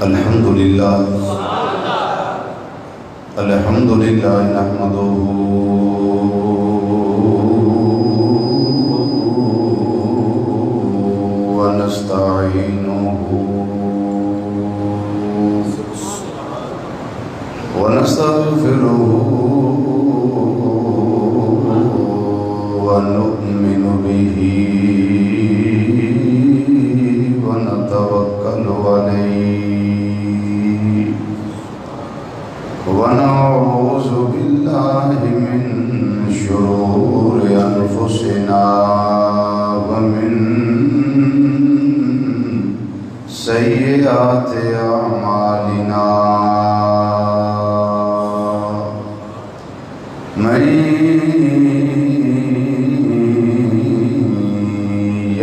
الحمد لله نحمده ونستعينه ونستغفره ونؤمن به ونتوكل عليه ونعوذ بالله من شرور أنفسنا ومن سيئات أعمالنا من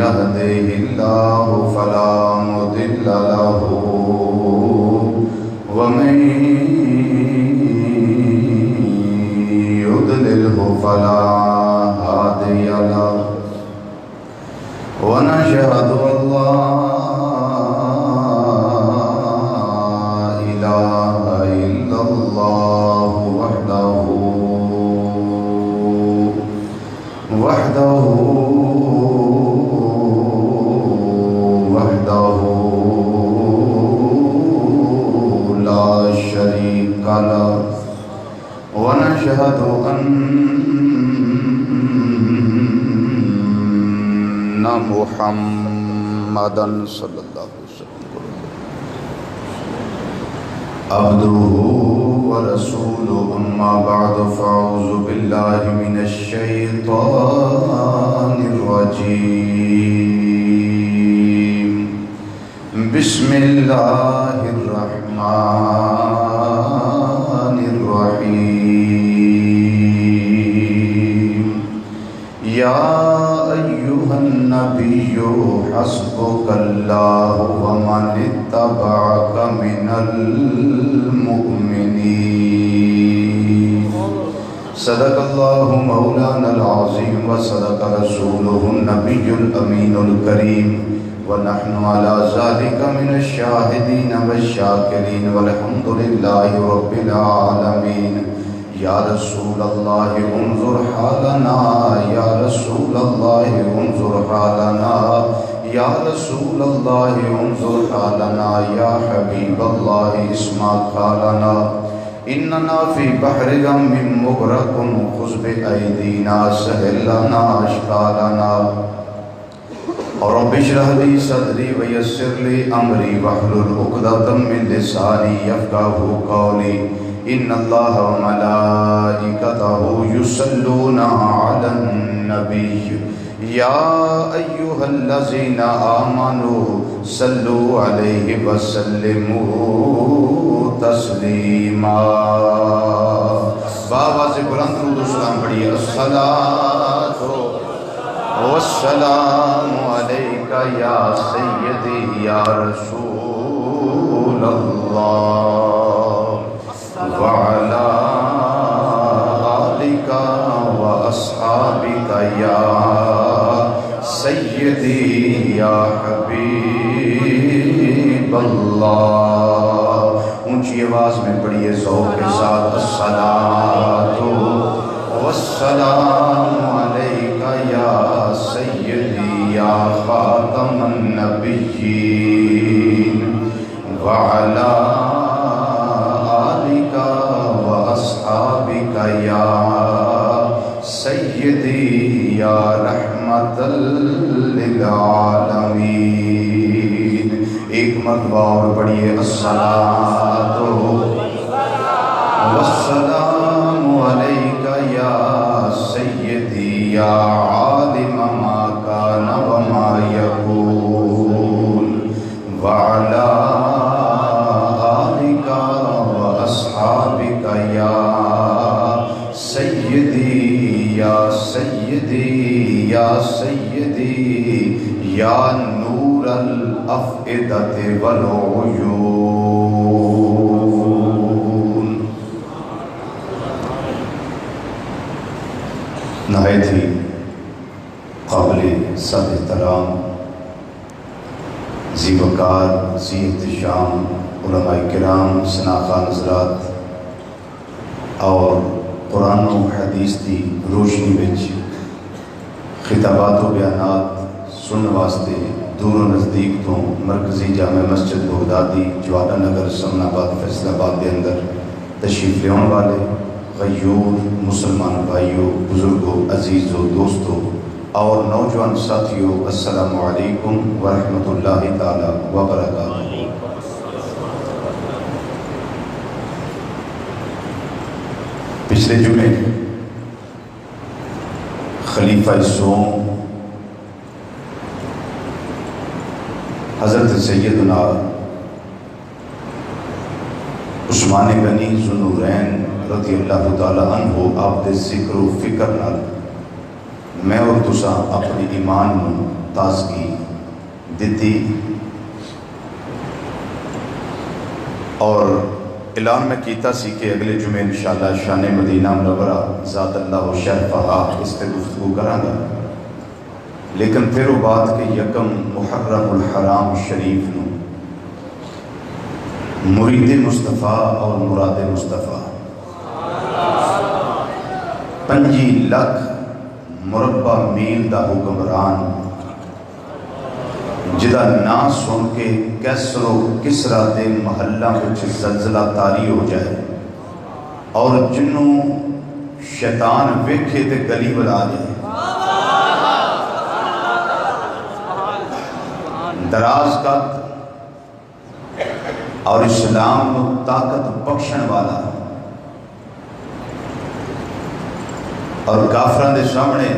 يهده الله فلا مضل له ومن يضلله فلا هادي له ونشهد أن لا إله إلا الله وحده لا شريك له ونشهد أن محمدا صلى الله عليه وسلم عبده ورسوله أما بعد فأعوذ بالله من الشيطان الرجيم بسم الله الرحمن الرحيم يا أيها النبي حسبك الله ومن اتبعك من المؤمنين صدق الله مولانا العظيم وصدق رسوله النبي الأمين الكريم ونحن على ذلك من الشاهدين والشاكرين والحمد لله رب العالمين يا رسول الله انظر حالنا يا رسول الله انظر حالنا يا رسول الله انظر حالنا يا حبيب الله اسمع قالنا إننا في بحر غم مغرق خذ بأيدينا سهل لنا أشكالنا رب اشرح لي صدري ويسر لي أمري واحلل عقدة من لساني يفقهوا قولي إن الله وملائكته يصلون على النبي يا أيها الذين آمنوا صلوا عليه وسلموا تسليما بابا سے بلند درود و سلام پڑھیے الصلاۃ والسلام علیک یا سیدی یا رسول اللہ وعلى آلك وأصحابك يا سيدي يا حبيب الله اونچی آواز میں پڑھیے ذوق کے ساتھ الصلاۃ والسلام علیک یا سیدی یا خاتم النبیین وعلی وأصحابك يا سيدي يا رحمة للعالمين ایک مرتبہ اور پڑھیے الصلاۃ والسلام عليك يا سيدي يا عالم ما كان وما يكون وعلى أصحابك يا سيدي يا سيدي يا سيدي يا نور الأفئدة والعيون نہایت ہی قابل سب احترام زی وقار زی احتشام علماء کرام شناخوان حضرات اور قرآن و حدیث کی روشنی وچ خطابات و بیانات سننے واسطے دور و نزدیک تو مرکزی جامع مسجد بغدادی جوالا نگر سمن آباد فیصل آباد کے اندر تشریف لیاؤن والے غیور مسلمان بھائیوں بزرگوں عزیزوں دوستوں اور نوجوان ساتھیوں السلام علیکم ورحمۃ اللہ تعالی وبرکاتہ۔ پچھلے جمعے خلیفہ سوم حضرت سیدنا عثمان غنی ذو النورین رضی اللہ تعالی عنہ آپ دے ذکر و فکر نال میں اور تساں اپنے ایمان نو تازگی دیتی اور اعلان میں کیتا سی کہ اگلے جمعے انشاءاللہ شان مدینہ منورہ ذات اللہ و شرفہا اس پہ گفتگو کراں گا، لیکن پھر وہ بات کہ یکم محرم الحرام شریف نو مرید مصطفیٰ اور مراد مصطفیٰ 5 لاکھ مربع میل دا حکمران جدا نا سن کے کیسر و کسرا دے محلہ وچ زلزلہ طاری ہو جائے اور جنوں شیطان ویکھے تے گلی بلا جائے، دراز قد اور اسلام کو طاقت بخشن والا اور کافران دے سامنے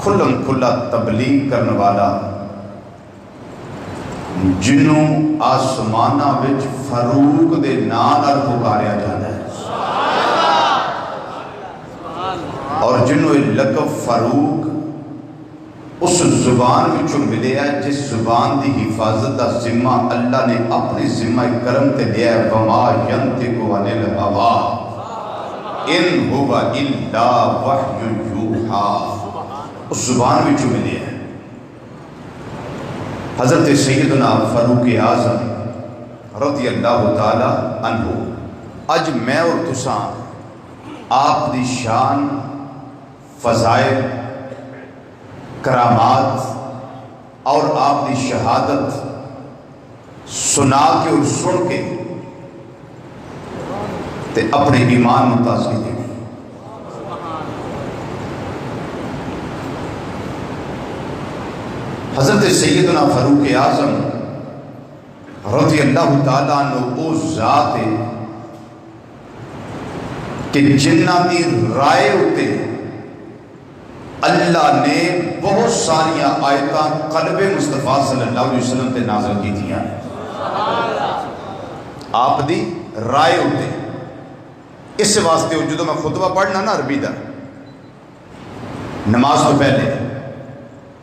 کھلم کھلا تبلیغ کرنے والا جنوں آسمانہ وچ فاروق دے نام نال پکاریا جاتا ہے اور جنوں لقب فاروق اس زبان وچوں ملے ہے جس زبان دی حفاظت دا ذمہ اللہ نے اپنی ذمہ کرم تے لیا ہے، وما ینطق عن الہوا ان هو الا وحی یوحی، اس زبان وچوں ملے ہے۔ حضرت سیدنا فاروق اعظم رضی اللہ تعالی عنہ اج میں اور تساں آپ دی شان، فضائل، کرامات اور آپ دی شہادت سنا کے اور سن کے تے اپنے ایمان متاثر دیں۔ حضرت سیدنا فاروق اعظم رضی اللہ تعالیٰ عنہ او ذات ہے کہ جنہ دی رائے ہوتے اللہ نے بہت ساری آیتاں قلب مصطفیٰ صلی اللہ علیہ وسلم تے نازل کی تھی ہیں، آپ دی رائے ہوتے اس واسطے جدو میں خطبہ پڑھنا نا عربی دا نماز تو پہلے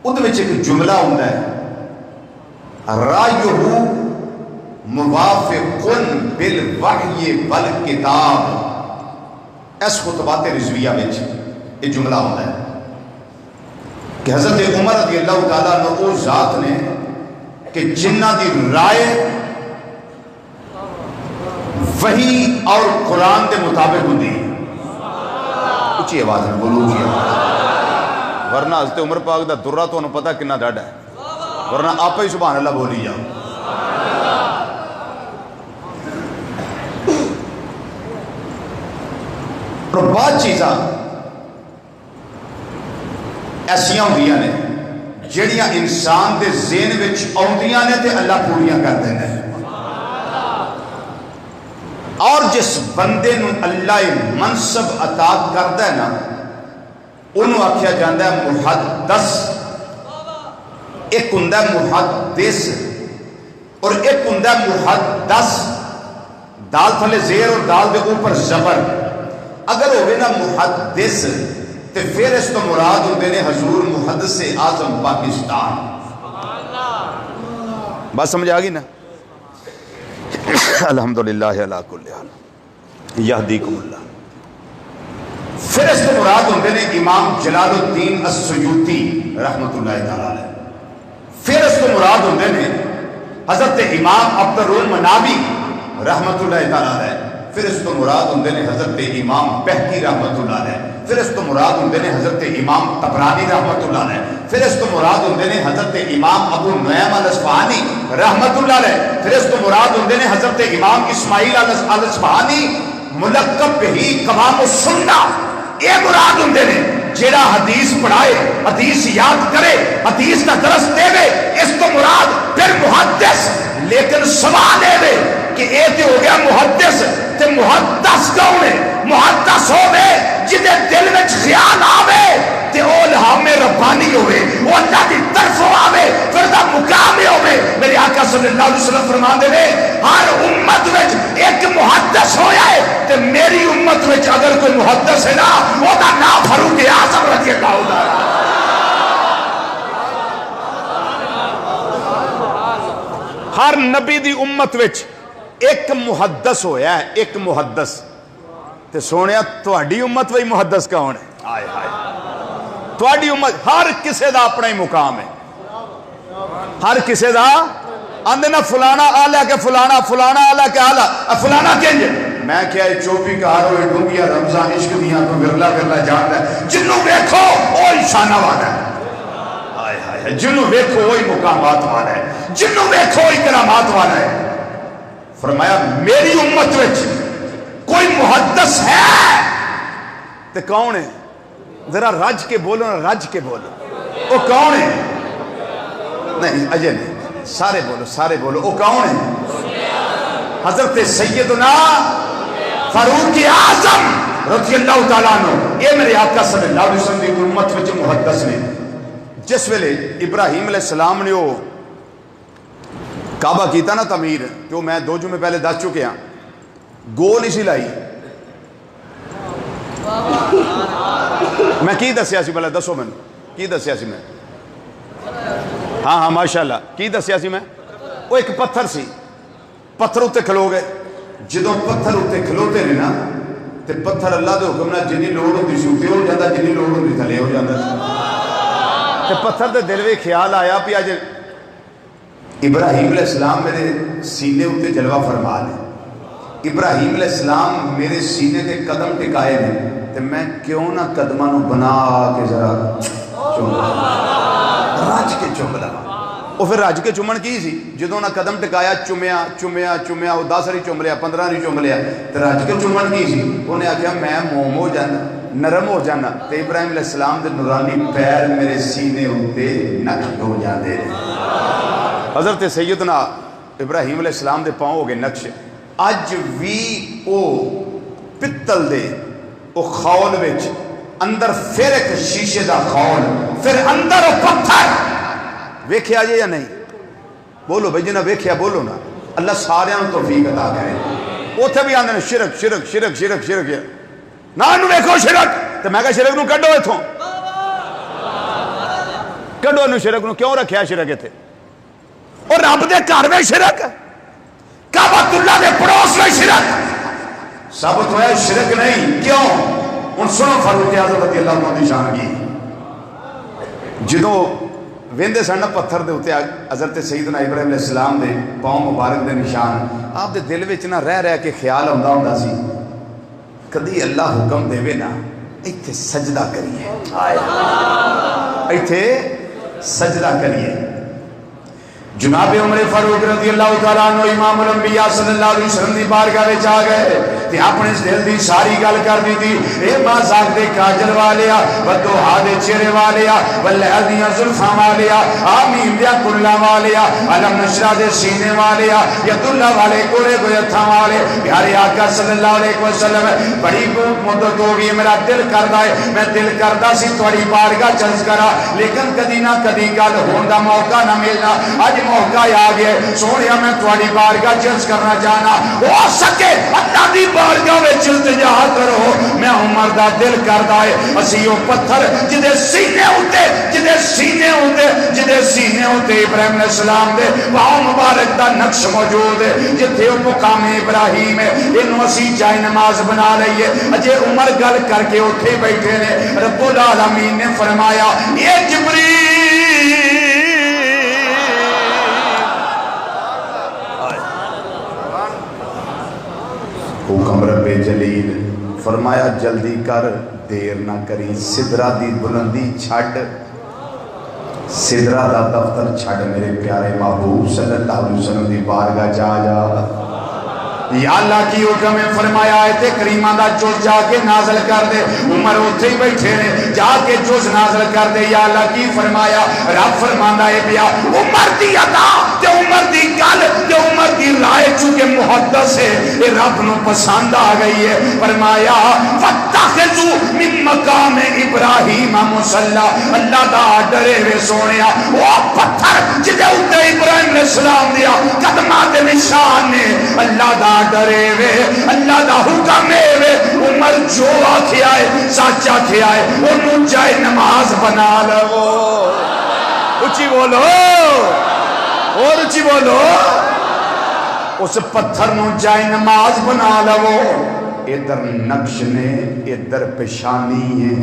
ادھ میں ایک جملہ ہوتا ہے رائیہ موافقن بالوحی والکتاب، اس خطبات رضویہ میں یہ جملہ ہوتا ہے کہ حضرت عمر رضی اللہ تعالیٰ عنہ او ذات نے کہ جنہ دی رائے وحی اور قرآن دے مطابق ہوتی ہے، اچھی آواز میں بولو اچھی آواز، ورنہ حضرت عمر پاک دا درہ تو انہوں پتہ کنا ڈاڑا ہے، ورنہ آپ ہی سبحان اللہ بولی جاؤ۔ اور بعض چیزاں ایسیاں ہوندیاں نے جڑیاں انسان دے ذہن وچ آندیاں نے تے اللہ پوریاں کر دینا ہے، اور جس بندے نو اللہ منصب عطا کردا ہے نا انہوں آکھیا جاندا ہے محدث، ایک ہوندا ہے محدث اور ایک ہوندا ہے محدث، دال تھلے زیر اور دال دے اوپر زبر، اگر ہوئے نا محدث تے پھر اس تو مراد ہوتے نے حضور محدث اعظم پاکستان، بات سمجھ آگئی نا؟ الحمدللہ علی کل حال یہدیکم اللہ۔ پھر اس تو مراد ہوتے نے امام جلال الدین السیوطی رحمت اللہ تعالی علیہ، پھر اس کو مراد ہوندے نے حضرت امام عبدالمنابی رحمت اللہ تعالیٰ علیہ، پھر اس کو مراد ہوندے نے حضرت امام بہقی رحمت اللہ علیہ، پھر اس کو مراد ہوندے نے حضرت امام طبرانی رحمت اللہ علیہ، پھر اس کو مراد ہوندے نے حضرت امام ابو نعیم الاصفہانی رحمت اللہ علیہ، پھر اس کو مراد ہوندے نے حضرت امام اسماعیل الاصفہانی ملقب بہی قوام السنہ۔ یہ مراد ہوندے نے جیڑا حدیث پڑھائے، حدیث یاد کرے، حدیث کا درس دے وے، اس کو مراد پھر محدث۔ لیکن سوال ہے کہ اے تے ہو گیا محدث، تے محدث کون ہے؟ محدث ہوئے جدے دل میں خیال آوے تے او الہام ربانی ہوئے، وہ اللہ کی طرف آوے، پھر دا مقام ہوئے۔ میرے آقا صلی اللہ علیہ وسلم فرمان دے ہر امت وچ ایک محدث ہویا ہے، تے میری امت وچ اگر کوئی محدث ہے نا، وہ دا نام فاروق اعظم رضی اللہ عنہ۔ ہر نبی دی امت وچ ایک محدث ہویا ہے، ایک محدث۔ تے سونیا تہاڈی امت وچ محدث کون ہے؟ آئے ہائے، تہاڈی امت ہر کسے دا اپنا ہی مقام ہے، ہر کسے دا آندے نا فلانا آلہ کے فلانا، فلانا آلہ کے آلہ، فلانا کنج میں کیا چوپی کہا روئے ڈونگیا رمضان عشق دیاں تو گرلا گرلا جانتا ہے، جنوں دیکھو وہی شانہ والا ہے، آئے ہائے، جنوں دیکھو وہی مقامات والا ہے، جنوں دیکھو وہی کرامات والا ہے۔ فرمایا میری امت وچ کوئی محدث ہے تے کون ہے؟ ذرا رج کے بولو نا، رج کے بولو، وہ کون ہے؟ نہیں اجے نہیں، سارے بولو، سارے بولو، وہ کون ہے؟ حضرت سیدنا فاروق اعظم رضی اللہ تعالیٰ عنہ۔ یہ میرے آقا صلی اللہ علیہ وسلم کی امت وچ محدث نے۔ جس ویلے ابراہیم علیہ السلام نے وہ کعبہ کیتا نا تعمیر، جو میں 2 جمعے پہلے دس چکے ہیں، گول اسی لائی، میں کی دسیا سی بھلا دسو میں کی دسیا سی میں؟ ہاں ہاں ماشاءاللہ، کی دسیا سی میں؟ وہ ایک پتھر سی، پتھر اتے کھلو گئے، جدوں پتھر اتے کھلوتے نے نا تے پتھر اللہ دے حکم نال جنی لوڑ ہوندی سی اتے ہو جاندا، جنی لوڑ ہوندی تھلے ہو جاندا تے پتھر دے دل وچ خیال آیا بھی اج ابراہیم علیہ السلام میرے سینے اتے جلوہ فرما لے، ابراہیم علیہ السلام میرے سینے تے قدم ٹکائے نے، تے میں کیوں نہ قدماں نو بنا کے ذرا چوم راج کے چوم لگا۔ وہ پھر راج کے چومن کی سی؟ جدوں نہ قدم ٹکایا چومیا چومیا چومیا، وہ 10 نہیں چوم لیا، 15 نہیں چوم لیا، تے راج کے چومن کی سی؟ انہیں آخیا میں موم ہو جانا، نرم ہو جانا، تے ابراہیم علیہ السلام دے نورانی پیر میرے سینے اتے نقش ہو جاندے نے۔ حضرت سیدنا ابراہیم علیہ السلام دے پاؤں ہو گئے نقش۔ اج وی او پتل دے او خول وچ اندر پھر ایک شیشے دا خول، پھر اندر او پتھر ویکھیا جے یا نہیں؟ بولو بھائی جنہ ویکھیا بولو نا، اللہ سارے ہم توفیق عطا کرے۔ اوتھے بھی آندے نے شرک شرک شرک شرک شرک، نہ انہوں ویکھو شرک، تو میں کہا شرک نو کڈو ایتھوں، کڈو انہوں شرک نو، کیوں رکھیا شرک ایتھے؟ اور رب دے گھر میں شرک، کعبۃ اللہ دے پڑوس میں شرک، ثابت ہوا ہے شرک نہیں۔ کیوں؟ ان سنو فاروق اعظم رضی اللہ عنہ دی شان کی، جدوں ویندے سن پتھر دے اوتے حضرت سیدنا ابراہیم علیہ السلام دے پاؤں مبارک دے نشان، آپ دے دل وچ نہ رہ رہ کے خیال ہوندا ہوندا سی کدی اللہ حکم دے وے نا ایتھے سجدہ کریے، ایتھے سجدہ کریے۔ جناب عمر فاروق رضی اللہ تعالیٰ عنہ امام الانبیاء صلی اللہ علیہ وسلم دی بارگاہ وچ آ گئے تے اپنے دل دی ساری گل کر دی تھی۔ اے مازاق دے کاجل والیا، ودوحا دے چہرے والیا، واللیل دیاں زلفاں والیا، آمین دیا کلا والیا، علم نشرہ دے سینے والیا، ید اللہ والے کورے گوئے ہتھاں والے، پیارے آقا صلی اللہ علیہ وسلم بڑی مدت ہو گئی، میرا دل کردا ہے، میں دل کردا سی تھوڑی بارگاہ چنز کرا، لیکن کدی نہ کدی گل ہون دا موقع نہ ملنا، اج موقع آ گیا، سونیا میں تھوڑی بارگاہ چنز کرنا چاہنا، ہو سکے اللہ دی بارگاہ میں التجا کرو۔ میں عمر دا دل کردا ہے اسی او پتھر جدے سینے ہوتے، جدے سینے ہوتے، جدے سینے ہوتے ابراہیم علیہ السلام دے پاؤں مبارک دا نقش موجود ہے، جتھے او مقام ابراہیم ہے، انہوں اسی جائے نماز بنا لئیے۔ اجے عمر گل کر کے اٹھے بیٹھے نے، رب العالمین نے فرمایا اے جبریل حکم رب جلیل فرمایا جلدی کر دیر نہ کری سدرہ دی بلندی چھڑ سدرہ دا دفتر چھڑ میرے پیارے محبوب صلی اللہ علیہ وسلم دی بارگاہ جا یا اللہ کی حکم میں فرمایا آیت کریمہ دا جز جا کے نازل کر دے عمر اتھے ہی بیٹھے نے جا کے جز نازل کر دے یا اللہ کی فرمایا رب فرماندہ ہے بیا عمر دی عطا تے عمر دی گل تے عمر دی رائے چونکہ محدث ہے یہ رب نو پسند آ گئی ہے فرمایا وَاتَّخِذُوا مِن مَقَامِ إِبْرَاهِيمَ مُصَلَّى اللہ دا ڈرے وے سونیا وہ پتھر جدے اتے ابراہیم علیہ السلام دیا قدمات نشان نے اللہ دا ڈرے وے اللہ دا حکم وے عمر جو آکھے آئے سچ آکھے آئے انہوں جائے نماز بنا لو اچھی بولو اور اچھی بولو اس پتھر نو جائے نماز بنا لو ادھر نقش نے ادھر پیشانی ہے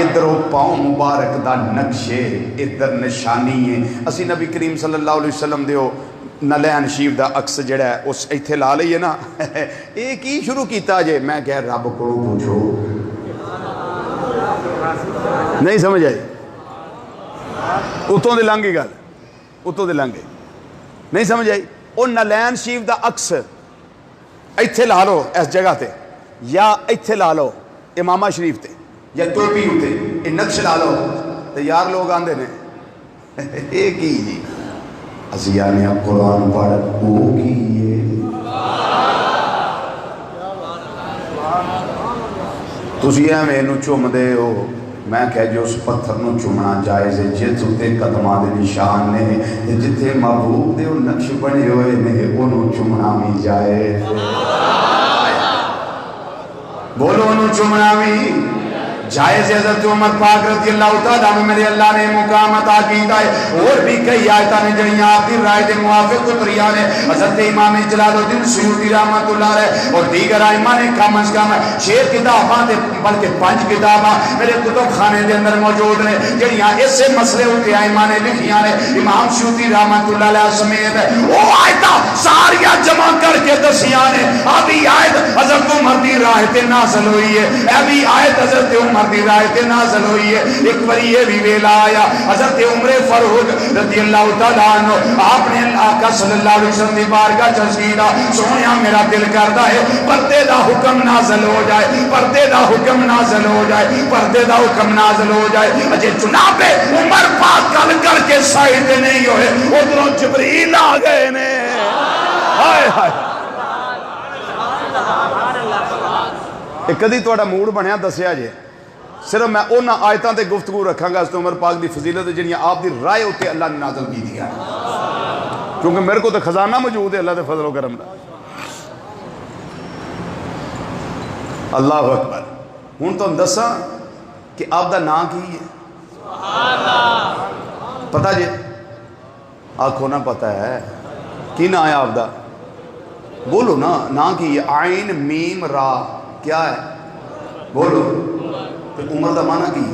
ادھر پاؤں مبارک دا نقشے ادھر نشانی ہے اسی نبی کریم صلی اللہ علیہ وسلم دیو نلین شیف دا عکس جڑا ہے اس ایتھے لا لئیے نا ایک ہی شروع کیتا جے میں کہہ رب کو پوچھو نہیں سمجھ آئی اتوں دے لانگی گل اتوں دے لانگی نہیں سمجھ آئی او نلین شیف دا عکس ایتھے لا لو اس جگہ تے یا ایتھے لا لو امامہ شریف تے یا ٹوپی ہوتے یہ نقش لا لو تو یار لوگ آندے نے ایک ہی جی ازیانے اب قرآن پڑھ وہ کیے تسی میں انہوں چوم دے ہو میں کہہ جو اس پتھر نو چومنا جائز ہے جت اتے قدمہ دے نشان نے جتے محبوب دے وہ نقش بنے ہوئے نے انہوں چومنا بھی جائز بولو انہوں چومنا بھی جائز حضرت عمر پاک رضی اللہ تعالیٰ میں میرے اللہ نے مقام عطا کیتا ہے اور بھی کئی آیتاں نے جڑیاں آپ کی رائے دے موافق اتریاں نے حضرت امام جلال الدین سیوطی رحمۃ اللہ علیہ اور دیگر ائمہ نے کم از کم 6 کتاباں دے بلکہ 5 کتاباں میرے کتب خانے دے اندر موجود نے جڑیاں اس سے مسئلے اٹھے ائمہ نے لکھیاں نے امام سیوطی رحمۃ اللہ علیہ سمیت وہ آیتاں ساریاں جمع کر کے دسیاں نے ابھی آیت حضرت عمر دی رائے تے نازل ہوئی ہے ابھی آیت حضرت عمر دی رائے تے نازل ہوئی ہے ایک بار یہ بھی ویلا آیا حضرت عمر فاروق رضی اللہ تعالیٰ عنہ آپ نے آقا صلی اللہ علیہ وسلم دی بارگاہ چسیدہ سونیا میرا دل کرتا ہے پردے دا حکم نازل ہو جائے پردے دا حکم نازل ہو جائے پردے دا حکم نازل ہو جائے اجے جناب عمر پاک گل کر کے سائڈ نہیں ہوئے ادھروں جبریل آ گئے نے ہائے ہائے ایک کدی تہاڈا موڈ بنیا دسیا جے صرف میں اونا آیتاں تے گفتگو رکھاں گا اس عمر پاک دی فضیلت جنیاں آپ دی رائے ہوتے اللہ نے نازل کی دیا کیونکہ میرے کو تو خزانہ موجود ہے اللہ دے فضل و کرم دا اللہ اکبر ہوں تو دساں کہ آپ دا نام کی ہے پتہ جے آنکھوں نہ پتہ ہے کی نام ہے آپ دا بولو نا نام کی ہے عین میم را کیا ہے بولو تو عمر دا معنی کی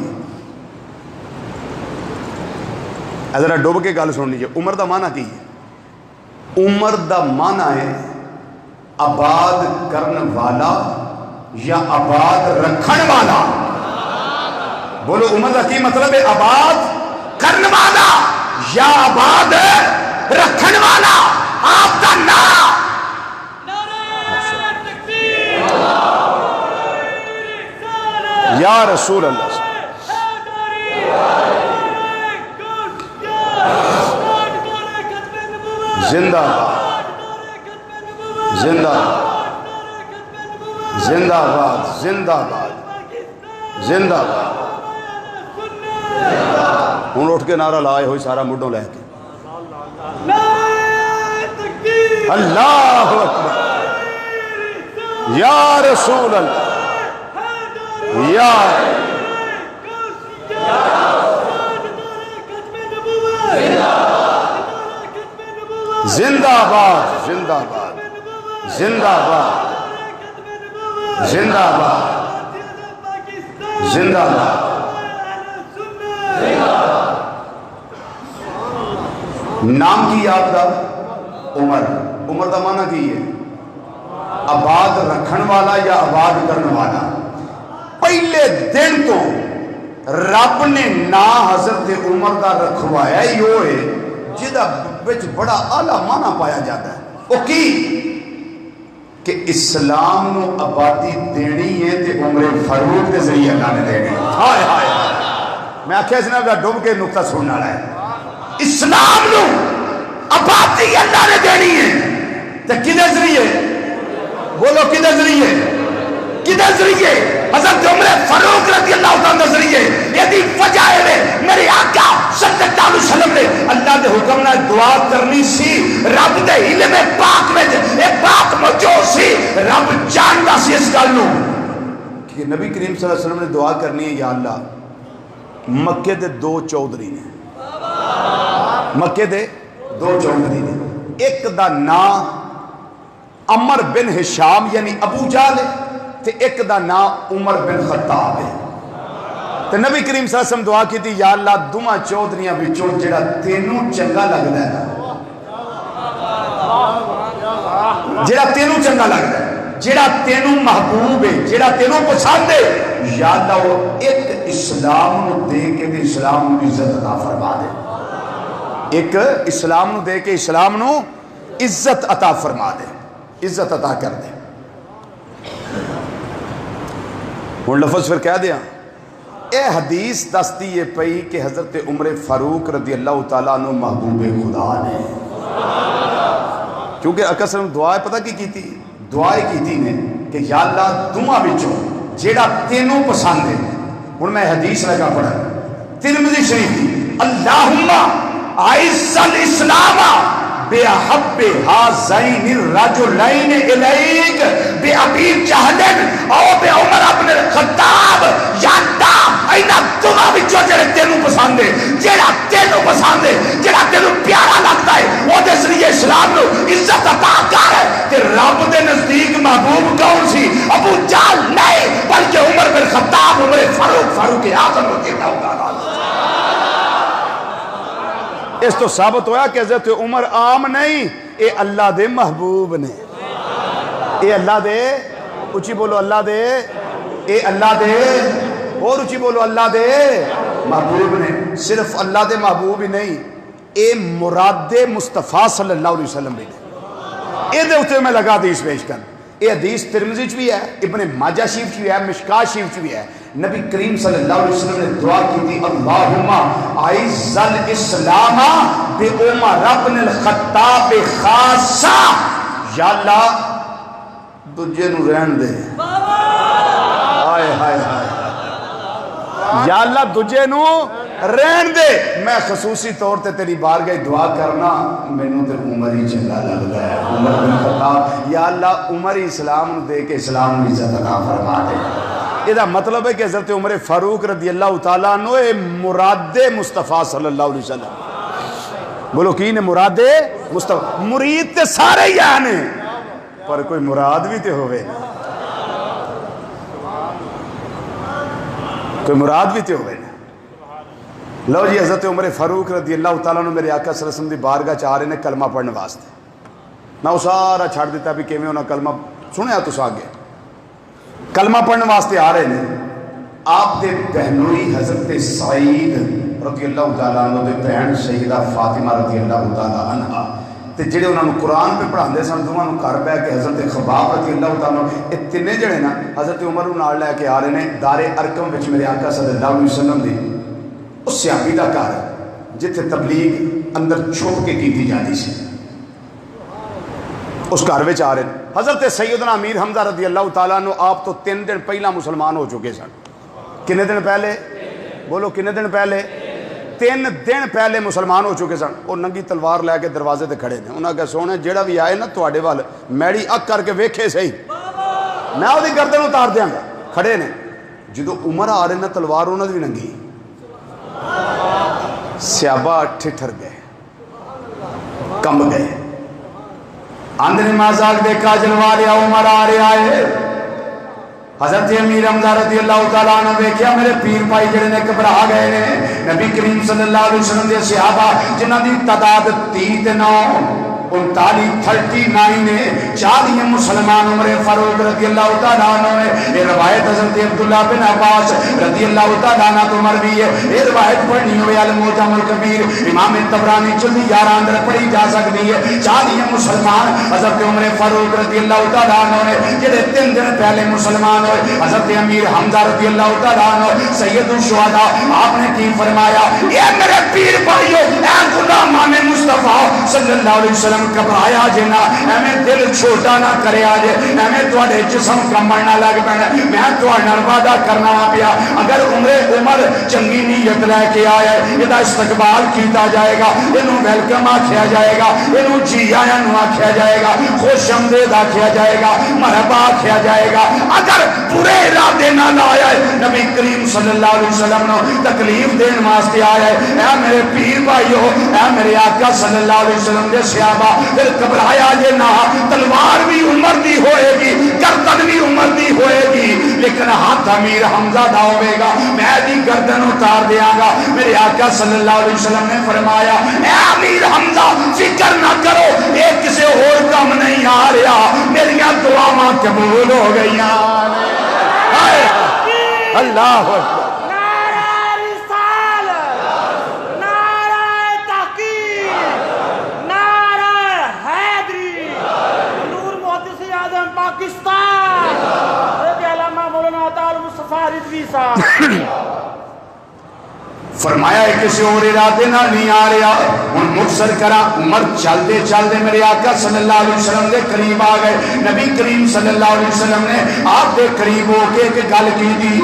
ہے ذرا ڈوب کے گل سن لیجیے عمر دا معنی کی ہے عمر دا معنی ہے آباد کرن والا یا آباد رکھن والا بولو عمر دا کی مطلب ہے آباد کرن والا یا آباد رکھن والا آپ دا نام یا رسول اللہ زندہ باد زندہ باد زندہ باد زندہ باد زندہ باد ہوں اٹھ کے نعرہ لائے ہوئی سارا مڈوں لے کے اللہ اکبر یا رسول اللہ یا زندہ باد زندہ باد زندہ باد زندہ باد زندہ باد نام کی آپ دا عمر عمر دا معنی کی ہے آباد رکھن والا یا آباد کرنے والا؟ پہلے دن تو رب نے نا حضرت عمر دا رکھوایا ہی ہوئے جدہ بچ بڑا اعلیٰ معنی پایا جاتا ہے۔ وہ کی کہ اسلام نو آبادی دینی ہے تے عمر فاروق کے ذریعے اللہ نے دینی ہے۔ ہائے ہائے میں آکھیا اس نے ڈوب کے نقطہ سننا رہا ہے، اسلام نو آبادی اللہ نے دینی ہے تے کدھے ذریعے؟ بولو کدھے ذریعے؟ کدھے ذریعے؟ حضرت عمر فاروق رضی اللہ عنہ ذریعے۔ یہ دی وجہ ہے میرے آقا صلی اللہ علیہ وسلم نے اللہ دے حکم نہ دعا کرنی سی، رب دے علم پاک میں ایک بات موجود سی، رب جانتا سی اس گل نو کہ نبی کریم صلی اللہ علیہ وسلم نے دعا کرنی ہے، یا اللہ مکے دے دو چودھری نے، مکے دے دو چودھری نے، ایک دا نام عمر بن ہشام یعنی ابو جہل ہے تے ایک دا نام عمر بن خطاب ہے۔ تے نبی کریم صلی اللہ علیہ وسلم دعا کی تھی، یا اللہ دوما چودھریاں بچوں جڑا تینوں چنگا لگدا ہے نا، جڑا تینوں چنگا لگدا ہے، جڑا تینوں محبوب ہے، جڑا تینوں پسند ہے، یا اللہ وہ ایک اسلام نو دے کے تے اسلام نو عزت عطا فرما دے، ایک اسلام نو دے کے اسلام نو عزت عطا فرما دے، عزت عطا کر دے۔ ہوں لفظ پھر کہہ دیا، اے حدیث دستی یہ پئی کہ حضرت عمر فاروق رضی اللہ تعالیٰ عنہ محبوب خدا نے، کیونکہ اکثر دعائیں پتہ کی تھی، دعائیں کی تھی نے کہ یا اللہ دعا بچوں جیڑا تینوں پسند ہے۔ ہوں میں حدیث لگا پڑھا ترمذی شریف کی، اللہم اعز الاسلام بِأَحَبِّ هَذَيْنِ الرَّجُلَيْنِ إِلَيْكَ بِأَبِي جَهْلٍ او بِعُمَرَ بْنِ الْخَطَّابِ، یا اللہ اینا دعا بچوں جڑے تینوں پسند ہے، جڑا تینوں پسند ہے، جڑا تینوں پیارا لگتا ہے، وہ دے ذریعے اسلام نو عزت عطا کر ہے۔ کہ رب دے نزدیک محبوب کون سی؟ ابو جہل نہیں بلکہ عمر بن خطاب، عمر فاروق اعظم رضی اللہ تعالیٰ۔ اس تو ثابت ہوا کہ حضرت عمر عام نہیں، اے اللہ دے محبوب نے، اے اللہ دے، اچھی بولو اللہ دے، اے اللہ دے، اور اچھی بولو اللہ دے محبوب نے۔ صرف اللہ دے محبوب ہی نہیں، اے مراد مصطفیٰ صلی اللہ علیہ وسلم بھی نے۔ اے دے اتے میں لگا حدیث پیش کر، اے حدیث ترمذی بھی ہے، ابن ماجہ شریف بھی ہے، مشکاۃ شریف بھی ہے۔ نبی کریم صلی اللہ علیہ وسلم نے دعا کی تھی، اللہم اعز الاسلام بعمر بن الخطاب خاصہ، یا اللہ دجے نو رہن دے، ہائے ہائے ہائے، یا اللہ دجے نو رہن دے، میں خصوصی طور تے تیری بارگاہ دعا کرنا، مینوں تے عمر ہی چنگا لگدا ہے، عمر بن خطاب، یا اللہ عمر ہی اسلام نو دے کے اسلام نو عزت عطا فرما دے۔ یہ مطلب ہے کہ حضرت عمر فاروق رضی اللہ تعالیٰ عنہ مراد مصطفیٰ صلی اللہ علیہ وسلم۔ بولو کی نے مراد مصطفیٰ؟ مرید تے سارے ہی آنے پر کوئی مراد بھی تے ہوئے، کوئی مراد بھی تے ہوئے۔ لو جی حضرت عمر فاروق رضی اللہ تعالیٰ عنہ میرے آقا صلی اللہ علیہ وسلم دی بارگاہ چاہ رہے ہیں کلمہ پڑھنے واسطے، میں وہ سارا چھڑ دیتا بھی کہ میں انہوں کلمہ سنیا تو آگے کلمہ پڑھنے واسطے آ رہے ہیں۔ آپ دے بہنوئی حضرت سعید رضی اللہ تعالیٰ عنہ دے بہن سیدہ فاطمہ رضی اللہ تعالیٰ عنہ تے جڑے انہوں نے قرآن پہ پڑھا دے سن دونوں نے کر پہ کہ حضرت خباب رضی اللہ تعالیٰ عنہ یہ تینے جڑے نا حضرت عمر نال لے کے آ رہے ہیں دار ارکم وچ میرے آقا صلی اللہ علیہ وسلم دی اس صحابی دا گھر جتھے تبلیغ اندر چھپ کے کیتی جاتی سی، اس گھر وچ آ رہے ہیں۔ حضرت سیدنا امیر حمزہ رضی اللہ تعالیٰ عنہ آپ تو 3 دن پہلا مسلمان ہو چکے سن۔ کنے دن پہلے؟ بولو کنے دن پہلے؟ 3 دن پہلے مسلمان ہو چکے سن۔ وہ ننگی تلوار لے کے دروازے تے کھڑے نے، انہاں کہا سونے جیڑا بھی آئے نا تواڈے وال میڑی اک کر کے ویکھے صحیح، میں وہ دی گردن اتار دیاں گا۔ کھڑے نے، جدو عمر آ رہے نا تلوار انہاں دی بھی ننگی، صحابہ ٹھٹر گئے، کم گئے، اندر نماز آگ دیکھا جلوا لیا عمر آ رہا ہے۔ حضرت امیر حمزہ رضی اللہ تعالیٰ عنہ دیکھیا میرے پیر بھائی جڑے نے گھبرا گئے نے۔ نبی کریم صلی اللہ علیہ وسلم دے صحابہ جنہاں دی تعداد 39 40 مسلمان عمر فاروق رضی اللہ تعالیٰ عنہ ہے. یہ روایت حضرت عبداللہ بن عباس رضی اللہ تعالیٰ عنہ تو مروی ہے. یہ روایت پڑھنی ہوئے المعجم الکبیر امام طبرانی جلد 11 اندر پڑھی جا سکتی ہے. 40 مسلمان حضرت عمر فاروق رضی اللہ تعالیٰ عنہ نے جڑے 3 دن پہلے مسلمان ہوئے. حضرت امیر حمزہ رضی اللہ تعالیٰ عنہ سید الشہداء آپ نے کی فرمایا اے میرے پیر بھائیو اے غلامان مصطفیٰ صلی اللہ علیہ وسلم گھبرایا جنا ایویں دل چھوٹا نہ کرے آجے ایویں تواڈے جسم کمبن نہ لگ پینا. میں تواڈے نال وعدہ کرنا پیا اگر عمر چنگی نیت لے کے آیا ہے یہ استقبال کیتا جائے گا, یہ ویلکم آکھیا جائے گا, یہ جی آیا نو آکھیا جائے گا, خوش آمدید آکھیا جائے گا, مرحبا آکھیا جائے گا. اگر برے ارادے نہ آیا ہے نبی کریم صلی اللہ علیہ وسلم نے تکلیف دین واسطے آیا ہے. اے میرے پیر بھائیو اے میرے آقا صلی اللہ علیہ وسلم دے صحابہ پھر گھبرایا جے نہ. تلوار بھی عمر دی ہوئے گی, گردن بھی عمر دی ہوئے گی, لیکن ہاتھ امیر حمزہ دا ہوئے گا. میں دی گردن اتار دیاں گا. میرے آقا صلی اللہ علیہ وسلم نے فرمایا اے امیر حمزہ فکر نہ کرو, ایک کسی اور کم نہیں آ رہا, میریاں دعاواں قبول ہو گئی. اللہ فرمایا ہے کسی اور ارادے نہ نہیں آ رہا. ان مقصر کرا عمر چلتے چلتے میرے آقا صلی اللہ علیہ وسلم دے قریب آ گئے. نبی کریم صلی اللہ علیہ وسلم نے آپ دے قریب ہو کے ایک گل کی تھی,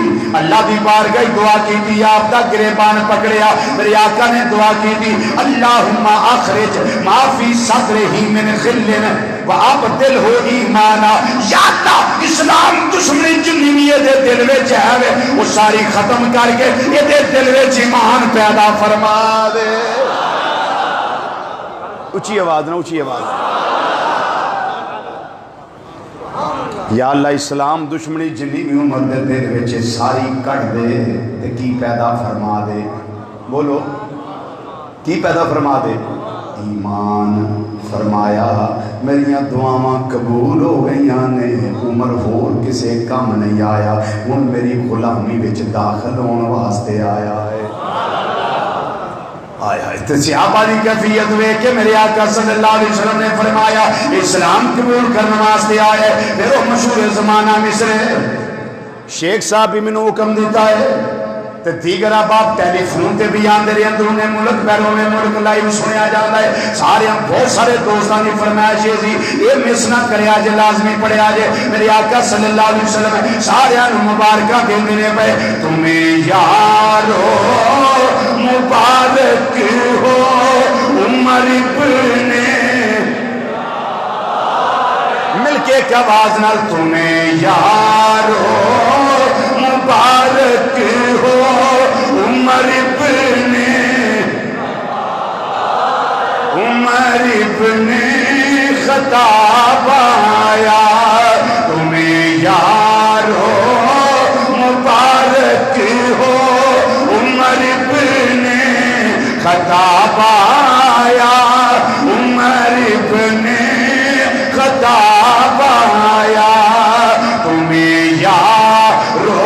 اللہ دی بارگاہ دعا کی تھی, آپ دا گریبان پکڑیا. میرے آقا نے دعا کی تھی اللہم اخرج ما فی صدرہ من خل وابدل ہو ایمانا. یا اللہ اسلام دشمنی جنی دے دل وچ ہے وہ ساری ختم کر کے یہ دے دل وچ ایمان پیدا فرما دے. اچھی آواز نہ اچھی آواز. یا اللہ اسلام دشمنی جنی بھی عمر دے دل وچ ساری کٹ دے تے کی پیدا فرما دے. بولو کی پیدا فرما دے؟ ایمان. فرمایا میریاں دعاواں قبول ہو گئیاں نے, عمر ہور کسے کم نہیں آیا, ہن میری غلامی وچ داخل ہون واسطے آیا ہے. آیا ہے صحابہ دی کیفیت ویکھ کے میرے آقا صلی اللہ علیہ وسلم نے فرمایا اسلام قبول کرنے واسطے آیا ہے. پھر وہ مشہور زمانہ مصر ہے, شیخ صاحب بھی مینوں حکم دیتا ہے تے دیگر آپ ٹیلی فون تے بھی آندے رہے اندروں نے ملک بیرون ملک لائیو سنیا جاتا ہے. سارے بہت سارے دوستان کی فرمائش ہے یہ مس نہ کریا جے, لازمی پڑھیا جے. میرے آقا صلی اللہ علیہ وسلم سارے مبارکہ دیندے نے پے تمہیں یارو مبارک ہو عمر ابن, مل کے ایک آواز نال تمہیں یارو مبارک ہو عمر ابن, عمر ابن خطاب آیا. تمہیں یارو مبارک ہو عمر ابن خطاب آیا, عمر ابن خطاب آیا. تمہیں یارو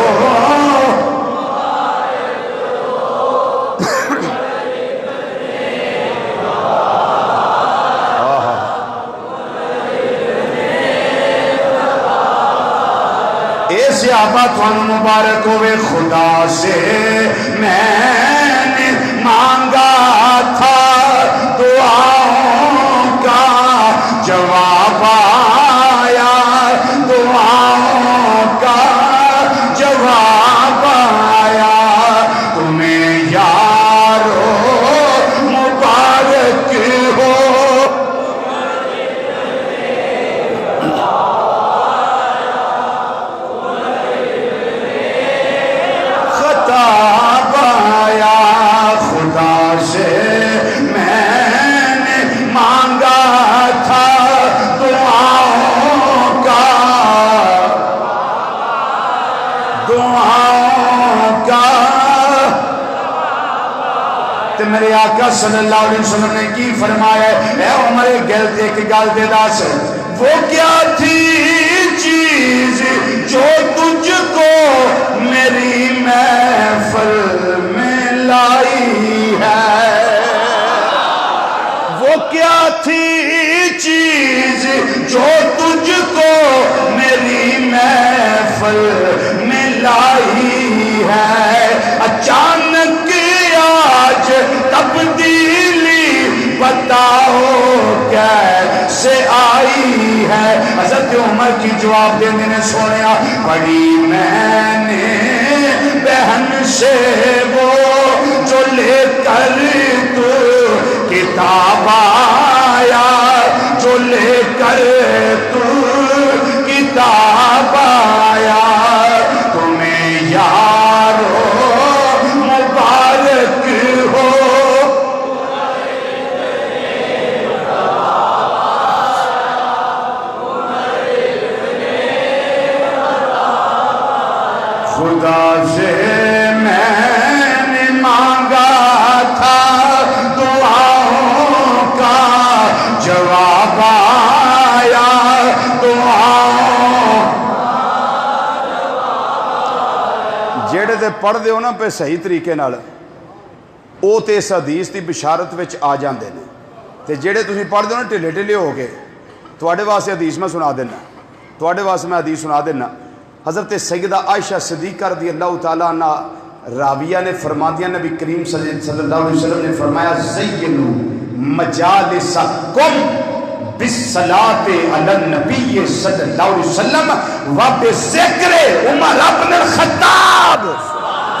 صحابہ تھانو مبارک ہوئے. خدا سے میں نے مانگا تھا دعاؤں کا جواب آیا, دعاؤں کا جواب آیا. تمہیں یارو مبارک ہو خطاب آیا. خدا سے میرے آقا صلی اللہ علیہ وسلم نے کی فرمایا ہے، اے عمر گل ایک گل دے دس، وہ کیا تھی چیز جو تجھ کو میری محفل میں لائی ہے؟ وہ کیا تھی چیز جو تجھ کو میری محفل میں لائی ہے؟ اچانک آج تبدیلی بتاؤ کیسے آئی ہے؟ حضرت عمر کی جواب دینے نے سونیا، پڑھی میں نے بہن سے وہ جو لے کر تو کتاب آیا، جو لے کر تو کتاب آیا، تمہیں یارو مبارک ہو۔ خدا سے میں نے مانگا تھا دعاؤں کا جواب آیا، دعاؤں جیڑے دے پڑھ دے ہو نا پہ صحیح طریقے نال او تے اس حدیث دی بشارت وچ آ جاندے نے، تے جیڑے تسی پڑھ دے ہو نا ٹھلے ٹھلے ہو کے، تواڈے واسطے حدیث میں سنا دینا، تواڈے واسطے میں حدیث سنا دینا۔ حضرت سیدہ عائشہ صدیقہ رضی اللہ تعالیٰ عنہ راویہ نے فرما دیا، نبی کریم صلی اللہ علیہ وسلم نے فرمایا، زینوا مجالسکم بالصلاۃ علی النبی صلی اللہ علیہ وسلم وبذکر عمر بن الخطاب۔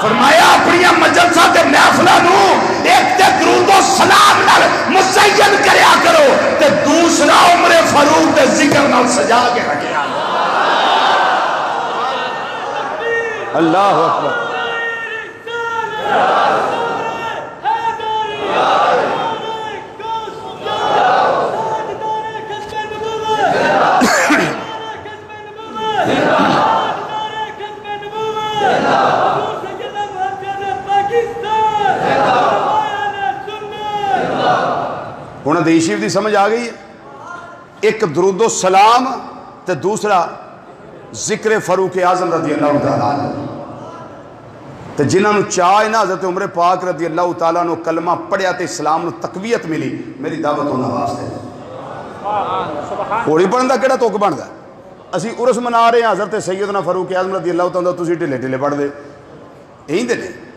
فرمایا اپنی مجلساں تے محفلاں نو ایک تے درود و سلام نال مزین کریا کرو تے دوسرا عمر فاروق دے ذکر نال سجا کے رکھیا۔ اللہ اکبر۔ ہن حدیث شریف دی سمجھ آ گئی ہے؟ ایک درود و سلام تے دوسرا ذکر فاروق اعظم رضی اللہ تعالیٰ عنہ۔ تے جنہاں نو چاہ نا حضرت عمر پاک رضی اللہ تعالیٰ عنہ کلمہ پڑھیا تے اسلام نو تقویت ملی، میری دعوت ہونا واسطے ہوڑی پڑھن دا کیڑا توک بندا؟ اسی عرس منا رہے ہیں حضرت سیدنا فاروق اعظم رضی اللہ تعالیٰ، تسی ڈھلے ڈھلے پڑھ دے یہی دے نہیں۔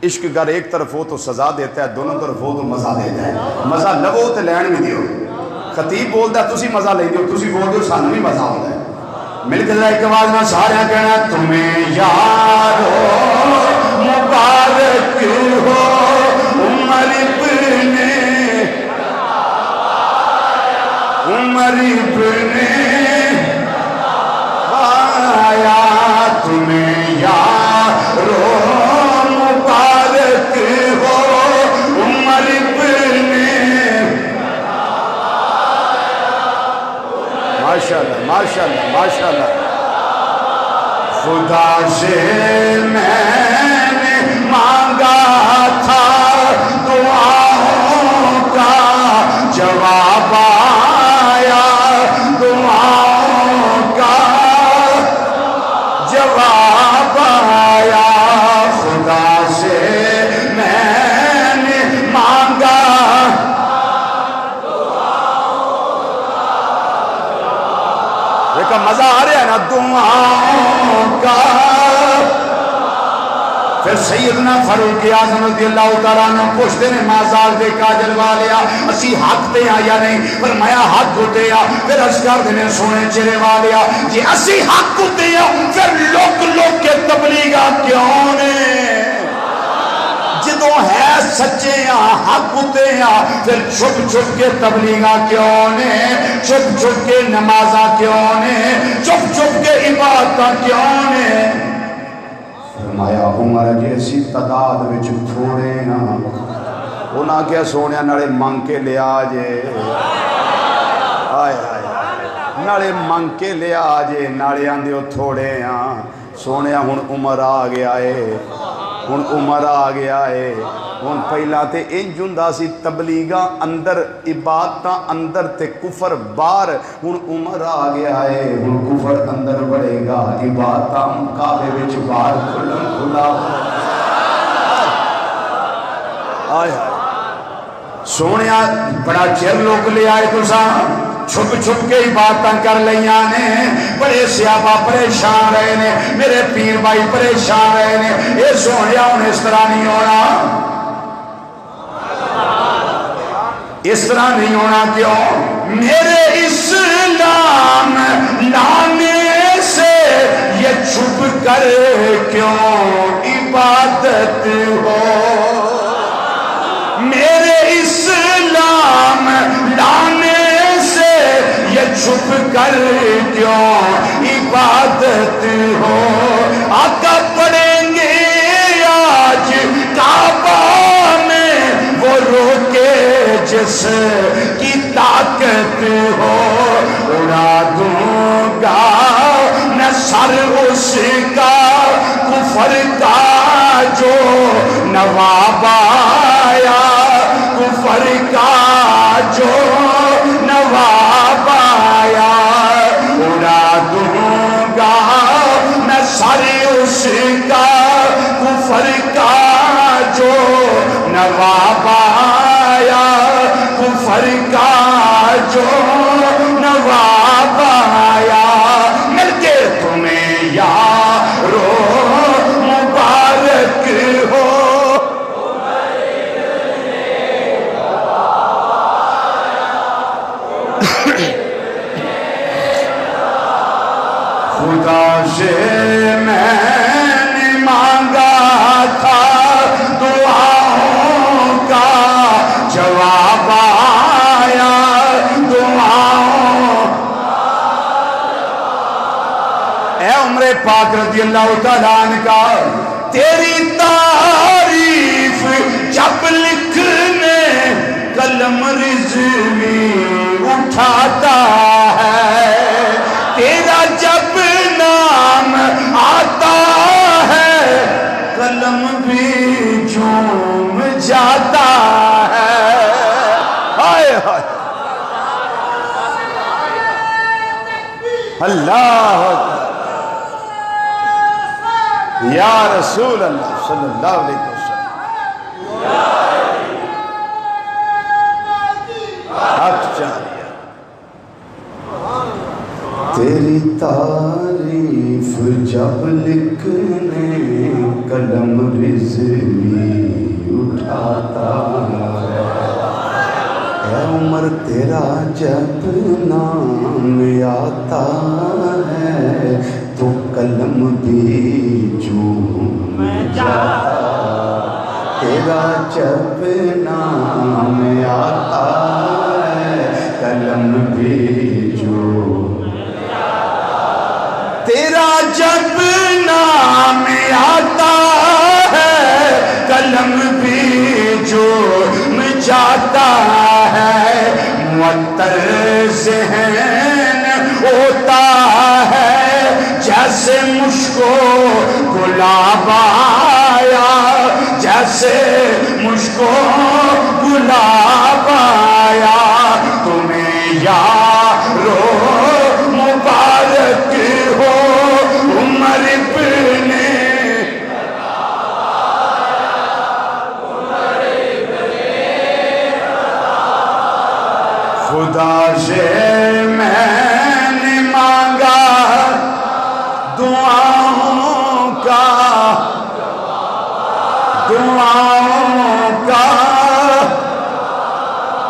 عشق گر ایک طرف ہو تو سزا دیتا ہے، دونوں طرف ہو تو مزہ دیتا ہے۔ مزہ لو تے لین بھی دیو، خطیب بولدا تسی مزہ لے دیو، تسی بول دیو سانوں بھی مزہ آتا ہے۔ مل کے ایک آواز میں سارے کہنا، تمہیں یارو مبارک ہو عمر ابن آیا، تمہیں یارو مبارک ہو عمر ابن۔ ماشاءاللہ ماشاءاللہ ماشاءاللہ۔ خدا سے میں نے مانگا تھا دعاؤں کا جواب آیا، دعاؤں کا جواب آیا۔ خدا سے میں نے مانگا، دیکھا مزہ آ رہا ہے نا دعاؤں کا۔ پھر سیدنا فاروق اعظم رضی اللہ تعالیٰ عنہ پوچھتے نے مازال دے کاجل والیا اسی حق تے آ یا نہیں؟ فرمایا حق ہوتے آ۔ پھر اشکار دینے سونے چہرے والیا جی اسی حق ہوتے آ پھر لوگ لوگ کے تبلیغہ کیوں نے؟ جدوں ہے سچے حق ہوتے ہیں پھر چھپ چھپ کے تبلیغاں کیوں نے؟ چھپ چھپ کے نمازاں کیوں نے؟ چھپ چھپ کے عبادتاں کیوں نے؟ فرمایا عمر جی اسی تعداد وچ تھوڑے ہاں، انہاں کیا سونے نالے منگ کے لیا جے، آئے آئے نالے منگ کے لیا جے، نالے آندے ہو تھوڑے ہاں، سونے ہن عمر آ گیا ہے، ہن عمر آ گیا ہے ہن پہلا تے انج ہوندا سی تبلیغاں اندر عبادتاں اندر تے کفر باہر ہن عمر آ گیا ہے ہن کفر اندر بڑھے گا عبادتاں کعبے وچ باہر کھلن کھلا آئے سونیا بڑا چر لوگ لے آئے تساں چھپ چھپ کے عبادتاں کر لیاں نے بڑے صحابہ پریشان رہے نے میرے پیر بھائی پریشان رہے نے اے سونیا ہن اس طرح نہیں ہونا اس طرح نہیں ہونا کیوں میرے اسلام لانے سے یہ چھپ کر کیوں عبادت ہو میرے اسلام لانے سے یہ چھپ کر کیوں عبادت ہو آقا پڑھیں گے آج کعبہ میں وہ روکے جس کی طاقت ہو اڑا دوں گا میں سر اس کا کفر کا جو نواب آیا کفر کا جو نواب آیا اڑا دوں گا میں سر اس کا کفر کا جو نواب آیا کفر کا جو نواب آیا مل کے تمہیں یارو مبارک ہو خدا سے میں نے مانگا تھا دعاؤں کا جواب آیا دعاؤں اے عمر پاک رضی اللہ تعالیٰ عنہ کا تیری تعریف جب لکھنے قلم رضوی اٹھاتا ہے تیرا جب نام آتا ہے قلم بھی جھوم جاتا ہے ہائے ہائے اللہ یا رسول اللہ صلی اللہ علیہ وسلم حق جاری تیری تعریف جب لکھنے قلم رضوی اٹھاتا ہے اے عمر تیرا جب نام آتا ہے تو قلم بھی جھوم جاتا تیرا جب نام آتا ہے قلم بھی جھوم تیرا جب نام آتا ہے قلم بھی جھوم جاتا ہے معطر ذہن ہوتا ہے جیسے مشکو گلاب آیا جیسے مشکو گلاب آیا تمہیں یارو مبارک ہو عمر ابن خدا سے میں نے مانگا دعاؤں کا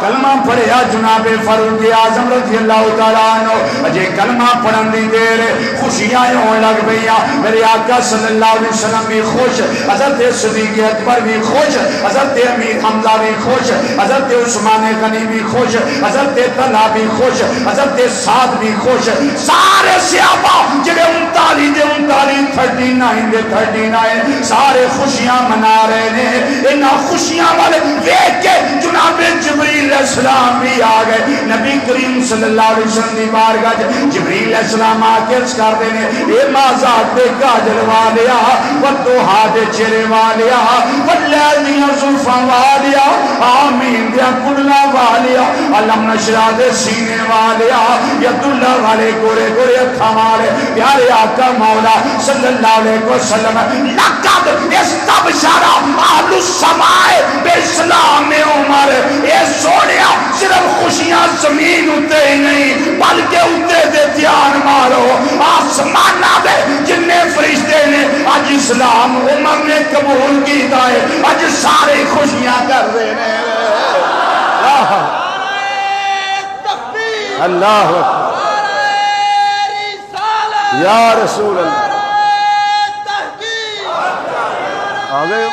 کلمہ پڑھیا جناب فاروق اعظم رضی اللہ تعالیٰ عنہ اجے کلمہ پڑھن دی دیر خوشیاں ہون لگ پئیاں میرے آقا صلی اللہ علیہ وسلم بھی خوش حضرت صدیق اکبر بھی خوش حضرت امیر حمزہ بھی خوش حضرت عثمان غنی بھی خوش حضرت طلحہ بھی خوش حضرت سعد بھی خوش سارے صحابہ جنہیں 39 سارے خوشیاں منا رہے ہیں. انہاں خوشیاں والے دیکھ کے جناب جبریل علیہ السلام بھی آ گئے. نبی کریم صلی اللہ علیہ وسلم دی بارگاہ جبریل علیہ السلام آ کے عرض کر دے نے اے مازاد دے کاجل والیا والدوحا دے چہرے والیا واللیل دیاں زلفاں والیا آمین دیا کلنا والیا علم نشرہ دے سینے والیا ید اللہ والے گورے گورے اتھا والے پیارے آقا مولا صلی اللہ علیہ وسلم لقد استبشارا اہل السمائے بے اسلام عمر. اے سوڑیا صرف خوشیاں زمین اتے ہی نہیں بلکہ اتے دے دھیان مارو آسمانہ دے جننے فرشتے نے آج اسلام عمر نے قبول کی دائے آج سارے خوشیاں کر رہے ہیں. اللہ یا رسول اللہ آ گئے ہو.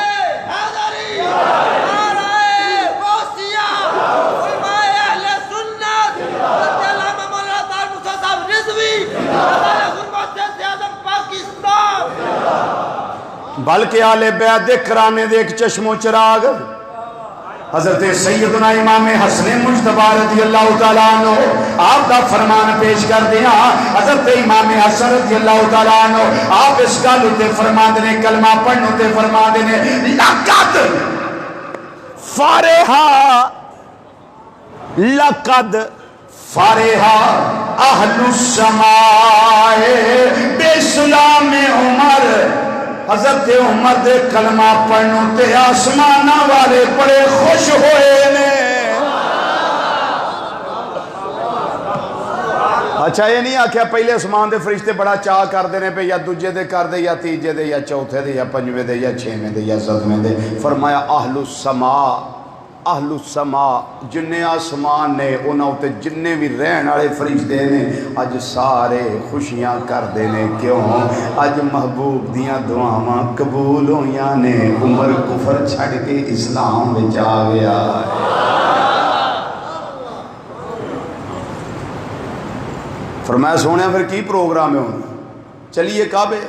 بلکہ آل بیعت دے کرانے دے ایک چشم و چراغ حضرت سیدنا امام حسن مجتبی رضی اللہ تعالیٰ عنہ آپ دا فرمان پیش کر دیا. حضرت امام حسن رضی اللہ تعالیٰ عنہ آپ اس گل اتے فرما دینے کلمہ پڑھنے اتے فرما دینے لقد فارہا اہل السمائے بے اسلام عمر. حضرت عمر دے کلمہ پڑھنوں تے آسمانہ والے بڑے خوش ہوئے نے. اچھا یہ نہیں آکھیا پہلے اسمان دے فرشتے بڑا چاہ کر دینے پہ یا دوجے دے کر دے یا تیجے دے یا چوتھے دے یا پنجوے دے یا چھویں دے یا ساتویں دے. فرمایا اہل السماء جننے آسمان نے انہوں تے جننے بھی رہن والے فرشتے نے اج سارے خوشیاں کر دینے. کیوں؟ اج محبوب دیاں دعاواں قبول ہویاں نے. عمر کفر چھڑ کے اسلام وچ آ گیا. فرمایا سونیا پھر کی پروگرام ہے ہونا؟ چلیے کعبے.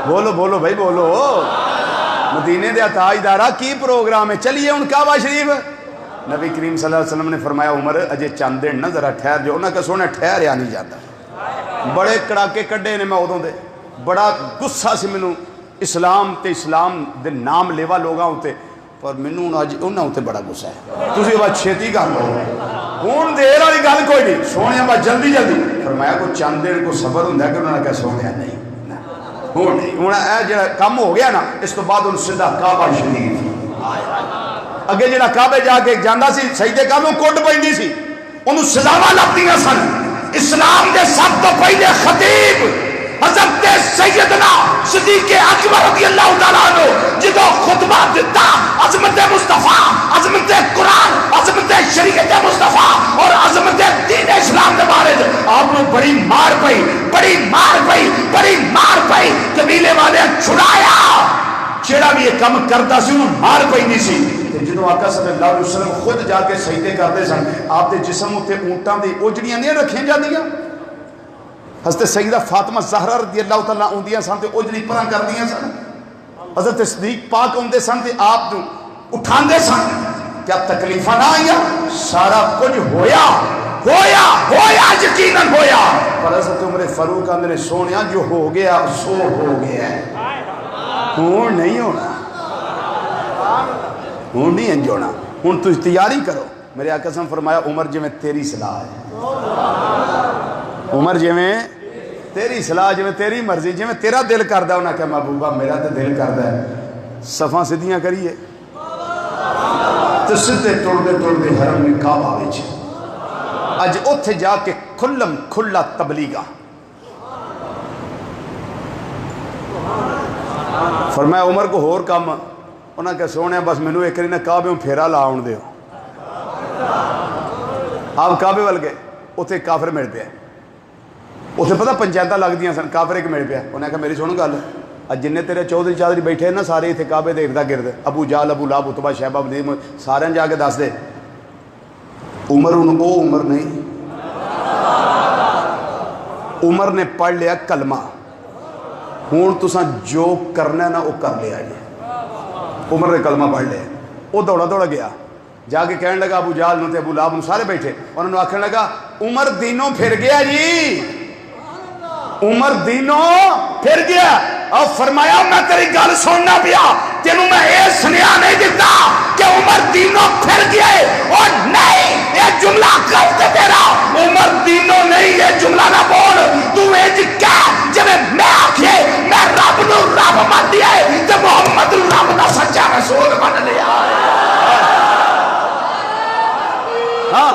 بولو بولو بھائی بولو. مدینے دے تاجدارا کی پروگرام ہے؟ چلیے ان کعبہ شریف. نبی کریم صلی اللہ علیہ وسلم نے فرمایا عمر اجے چند دن نہ ذرا ٹھہر جو. انہاں کہ سونے ٹھہریا نہیں جاتا. بڑے کڑاکے کڈے نے میں ادوں دے. بڑا غصہ سی مینوں اسلام تے اسلام دے نام لیوا لوگاں ہوتے پر مینوں اج انہاں ہوتے بڑا غصہ ہے. تسی بس چھیتی کر لو ہن دیر والی گل کوئی نہیں. سونے بس جلدی جلدی. فرمایا کوئی چند دن کو صبر ہوندا کہ انہاں نے کہ سونے نہیں ہوں اے جڑا کم ہو گیا نا اس تو بعد ان سیدھا کعبہ شریف. اگے جڑا کعبے جا کے جاندا سی سجدے کرنوں کٹ پیندی سی انہوں سزاواں لبدیاں سن. اسلام دے سب تو پہلے خطیب حضرت سیدنا صدیق اکبر رضی اللہ تعالیٰ عنہ جدو خطبہ دیتا عظمت مصطفیٰ عظمت قرآن عظمت شریعت مصطفیٰ اور عظمت دین اسلام دے بارے آپ نے بڑی مار پئی قبیلے والے چھڑایا. جیڑا بھی یہ کم کرتا سی انہوں مار پئی نہیں سی. جدو آقا صلی اللہ علیہ وسلم خود جا کے سجدے کرتے سن آپ دے جسم تے اونٹاں دی اوجڑیاں نہیں رکھیں جاندیاں. حضرت سیدہ فاطمہ زہرا رضی اللہ تعالیٰ اوندیاں سن تے اوجڑی پران کر دیاں سن. حضرت صدیق پاک اوندے سن تے آپ نو اٹھاندے سن. کیا تکلیفاں نہ آئیاں؟ سارا کچھ ہویا یقیناً ہویا. پر حضرت عمر فاروق آندے نے سونیا جو ہو گیا سو ہو گیا ہے. ہون نہیں ہونا ہون نہیں انجونا. ہون تو تیاری کرو. میرے آقا صلی اللہ علیہ وسلم فرمایا عمر جی میں تیری صلاح ہے. عمر جی میں تیری صلاح جی میں تیری مرضی جی میں تیرا دل کردہ. انہاں کہا محبوبہ میرا تو دل کردہ ہے صفاں سدھیاں کریے تو سدھے ٹوڑدے حرم میں کعبہ وچ اج اوتھے جا کے کھلم کھلا تبلیغا. فرمایا عمر کو ہور کام. انہاں کہ سونے بس مینوں ایک نے کعبے میں پھیرا لا آن دیو. آپ کعبے وال گئے اوتھے کافر مل پیا. اوتھے پتہ پنچایتاں لگ دیاں سن کافر ایک مل پیا. انہاں کہ میری سنو گل اج جننے تیرے چودھری چادری بیٹھے نا سارے اتنے کعبے دے ارد گرد ابو جہل ابو لہب اتبا شیبہ ولید سارے جا کے دس دے عمر او عمر نہیں عمر نے پڑھ لیا کلمہ، ہوں تساں جو کرنا ہے نا وہ کر لیا جی۔ عمر نے کلمہ پڑھ لیا، وہ دوڑا دوڑا گیا، جا کے کہنے لگا ابو جہل نو تے ابو لہب نو، سارے بیٹھے، انہوں نے آکھنے لگا عمر دینوں پھر گیا جی، عمر دینوں پھر گیا۔ اور فرمایا میں تیری گل سننا پیا، تینوں میں یہ سنیا نہیں دیتا کہ عمر دینوں پھر گیا ہے، اور نہیں یہ جملہ غلط ہے تیرا، عمر دینوں نہیں، یہ جملہ نہ بول، تو ایج کیا جب میں آکھے میں رب نو رب مان دیا ہے تو محمد رب دا سچا رسول مان لیا ہے۔ ہاں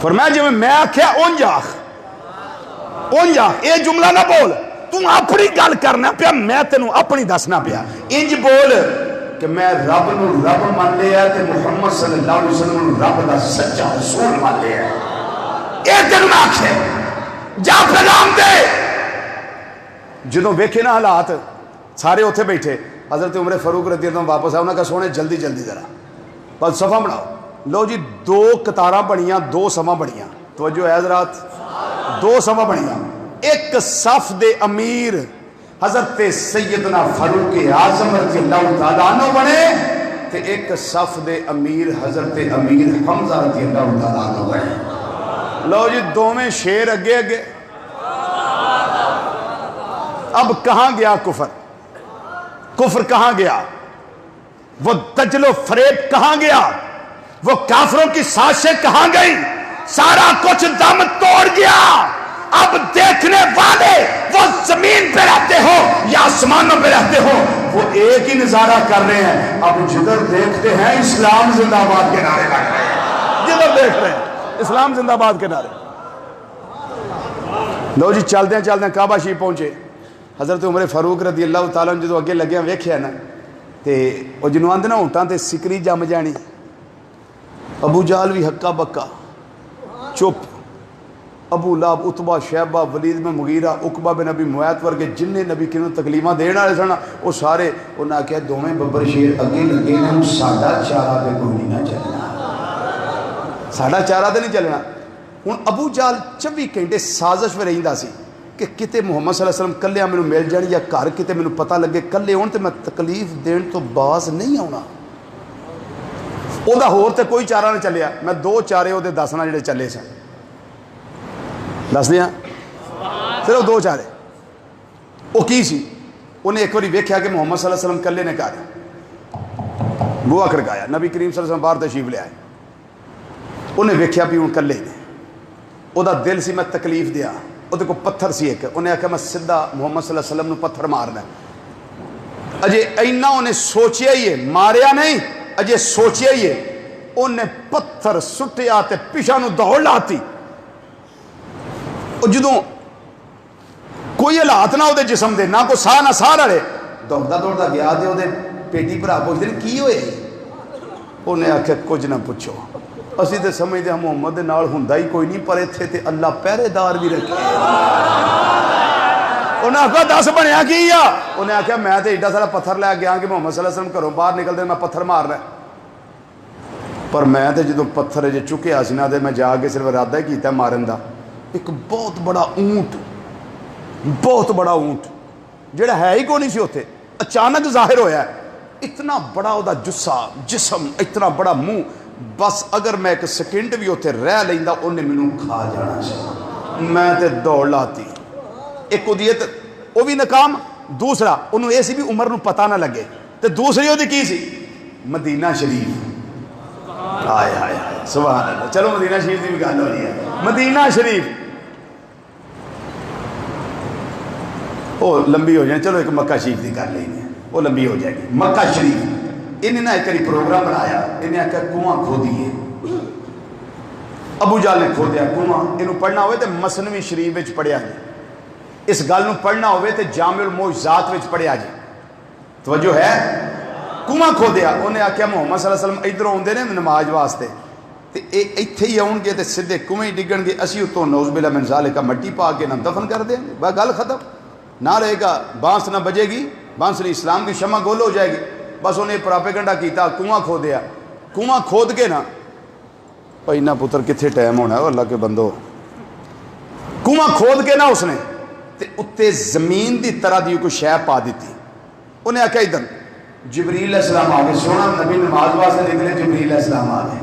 فرمایا جب میں آکھیا اون جاخ یہ جملہ نہ بول، تم اپنی گل کرنا پیا، میں تینوں اپنی دسنا پیا، انج بول کہ میں رب نو رب مان لیا تے محمد صلی اللہ علیہ وسلم رب دا سچا رسول مان لیا، یہ تینوں میں آکھے جا پیغام دے۔ جدوں ویکھے نا حالات، سارے اتھے بیٹھے، حضرت عمر فاروق رضی اللہ عنہ واپس آئے، انہوں نے کہا سونے جلدی جلدی ذرا بس صفحہ بناؤ، لو جی 2 قطاراں بنیاں، 2 صفاں بنیاں، توجہ ہے حضرات، 2 صفحہ بنیاں، ایک صف دے امیر حضرت سیدنا فاروق اعظم رضی اللہ تعالیٰ عنہ بنے، تے ایک صف دے امیر حضرت امیر حمزہ رضی اللہ تعالیٰ عنہ بنے۔ لو جی دوویں شیر اگے اگے۔ اب کہاں گیا کفر؟ کفر کہاں گیا؟ وہ دجل و فریب کہاں گیا؟ وہ کافروں کی سازشیں کہاں گئی؟ سارا کچھ دم توڑ گیا۔ اب دیکھنے والے وہ زمین پہ رہتے ہو یا آسمانوں پہ رہتے ہو، وہ ایک ہی نظارہ کر رہے ہیں، اب جدھر دیکھتے ہیں اسلام زندہ باد کے نعرے لگ رہے ہیں، جدھر دیکھ رہے ہیں اسلام زندہ باد کے نعرے۔ لو جی چلدے چلدے کعبہ شریف پہنچے، حضرت عمر فاروق رضی اللہ تعالیٰ جدو اگے لگے ویکھیا نا تے وہ جنوں آندے نا اونٹاں تے سکری جم جانی، ابو جہل بھی ہکا بکا چپ، ابو لہب عتبہ شیبہ ولید بن مغیرہ عقبہ بن ابی معیط ورگے جننے نبی کریم تکلیفاں دین والے سن، وہ سارے انہاں کہا دوویں ببر شیر اگے لگے نے، ساڈا چارہ تے کوئی نہیں نہ چلنا، ساڈا چارہ تے نہیں چلنا۔ ہن ابو جہل 24 گھنٹے سازش میں رہندا سی کہ کتے محمد صلی اللہ علیہ وسلم کلے مینوں مل جان یا گھر کتے مینوں پتہ لگے کلے ہون تے میں تکلیف دین تو باز نہیں آنا۔ او دا ہور تے کوئی چارہ نہیں چلیا، میں 2 چارے او دے دسنا جڑے چلے سن، دس دیاں صرف 2 چارے۔ وہ کی سی؟ انہیں ایک باری ویکھیا کہ محمد صلی اللہ علیہ وسلم کلے نے کہا بوا کھڑکایا، نبی کریم صلی اللہ علیہ وسلم باہر تشریف لے آئے، انہیں ویکھیا بھی ہوں کلے نے، او دا دل سی میں تکلیف دیا، او دے کو پتھر سی ایک، انہیں آکھا میں سدھا محمد صلی اللہ علیہ وسلم نو پتھر مارنا ہے۔ اجے اینا انہیں سوچیا ہی ہے، ماریا نہیں، اجے سوچیا ہی ہے، انہیں پتھر سٹیا تے پیچھے نو دوڑ لاتی، اور جدوں کوئی حالات نہ ہو دے جسم دے، نہ کو ساہ نہ ساہ رہے، دوڑدا دوڑدا گیا دے او دے پیٹی بھرا پوچھتے ہیں کی ہوئے؟ انہیں آکھا کچھ نہ پوچھو، اسی تے سمجھتے ہیں محمد نال ہوندا ہی کوئی نہیں، پر ایتھے تے اللہ پہرے دار بھی رکھے۔ انہیں آکھا 10 بنیا کی یا؟ انہیں آکھا میں تے ایڈا سارا پتھر لے گیا کہ محمد صلی اللہ علیہ وسلم گھروں باہر نکلتے میں پتھر مار رہا، پر میں تے جدوں پتھر جے چکیا سی نا تے میں جا کے صرف ارادہ ہی کیتا مارن دا۔ ایک بہت بڑا اونٹ، بہت بڑا اونٹ جڑا ہے ہی کو نہیں سی ہوتے، اچانک ظاہر ہویا ہے، اتنا بڑا او دا جسم، اتنا بڑا منہ، بس اگر میں ایک سیکنڈ بھی ہوتے رہ لیندا انہیں مینوں کھا جانا سی۔ میں تے دوڑ لاتی، ایک ادیت وہ بھی ناکام، دوسرا انہوں یہ سی بھی عمر نو پتہ نہ لگے، تے دوسری وہ کی سی مدینہ شریف، آئے آئے سبحان اللہ، چلو مدینہ شریف کی بھی گل ہو رہی ہے، مدینہ شریف وہ لمبی ہو جائے، چلو ایک مکہ شریف کی کر لیں گے، وہ لمبی ہو جائے گی۔ مکہ شریف انہیں نہ ایک پروگرام بنایا، انہیں آکھا کنواں کھودیے، ابو جہل نے کھودیا کنواں، انہوں پڑھنا ہوئے تو مثنوی شریف وچ پڑھیا جائے، اس گل نو پڑھنا ہوئے تو جامع المعجزات وچ پڑھیا جائے، توجہ ہے، کنواں کھودیا، انہیں آکھا محمد صلی اللہ علیہ وسلم ادھر ہوندے نے نماز واسطے، تے ایتھے ہی آؤ گے تو سیدھے کنویں ڈگن گے، اسی اتوں نعوذ باللہ من ذالک مٹی پا کے نہ دفن کر دیں گے، بس گل ختم، نہ رہے گا بانس نہ بجے گی، بانس نے اسلام کی شمع گول ہو جائے گی۔ بس انہیں پراپیگنڈا کیتا، کنواں کھودیا، کنواں کھود کے نا بھائی نہ پتر کتنے ٹائم ہونا ہے اللہ کے بندو، کنواں کھود کے نا اس نے تے اتنے زمین دی طرح دی کوئی شے پا دیتی، انہیں آخیا ادھر جبریل علیہ السلام آ گئے، سونا نبی نماز واسطے نکلے، جبریل علیہ السلام آ گئے،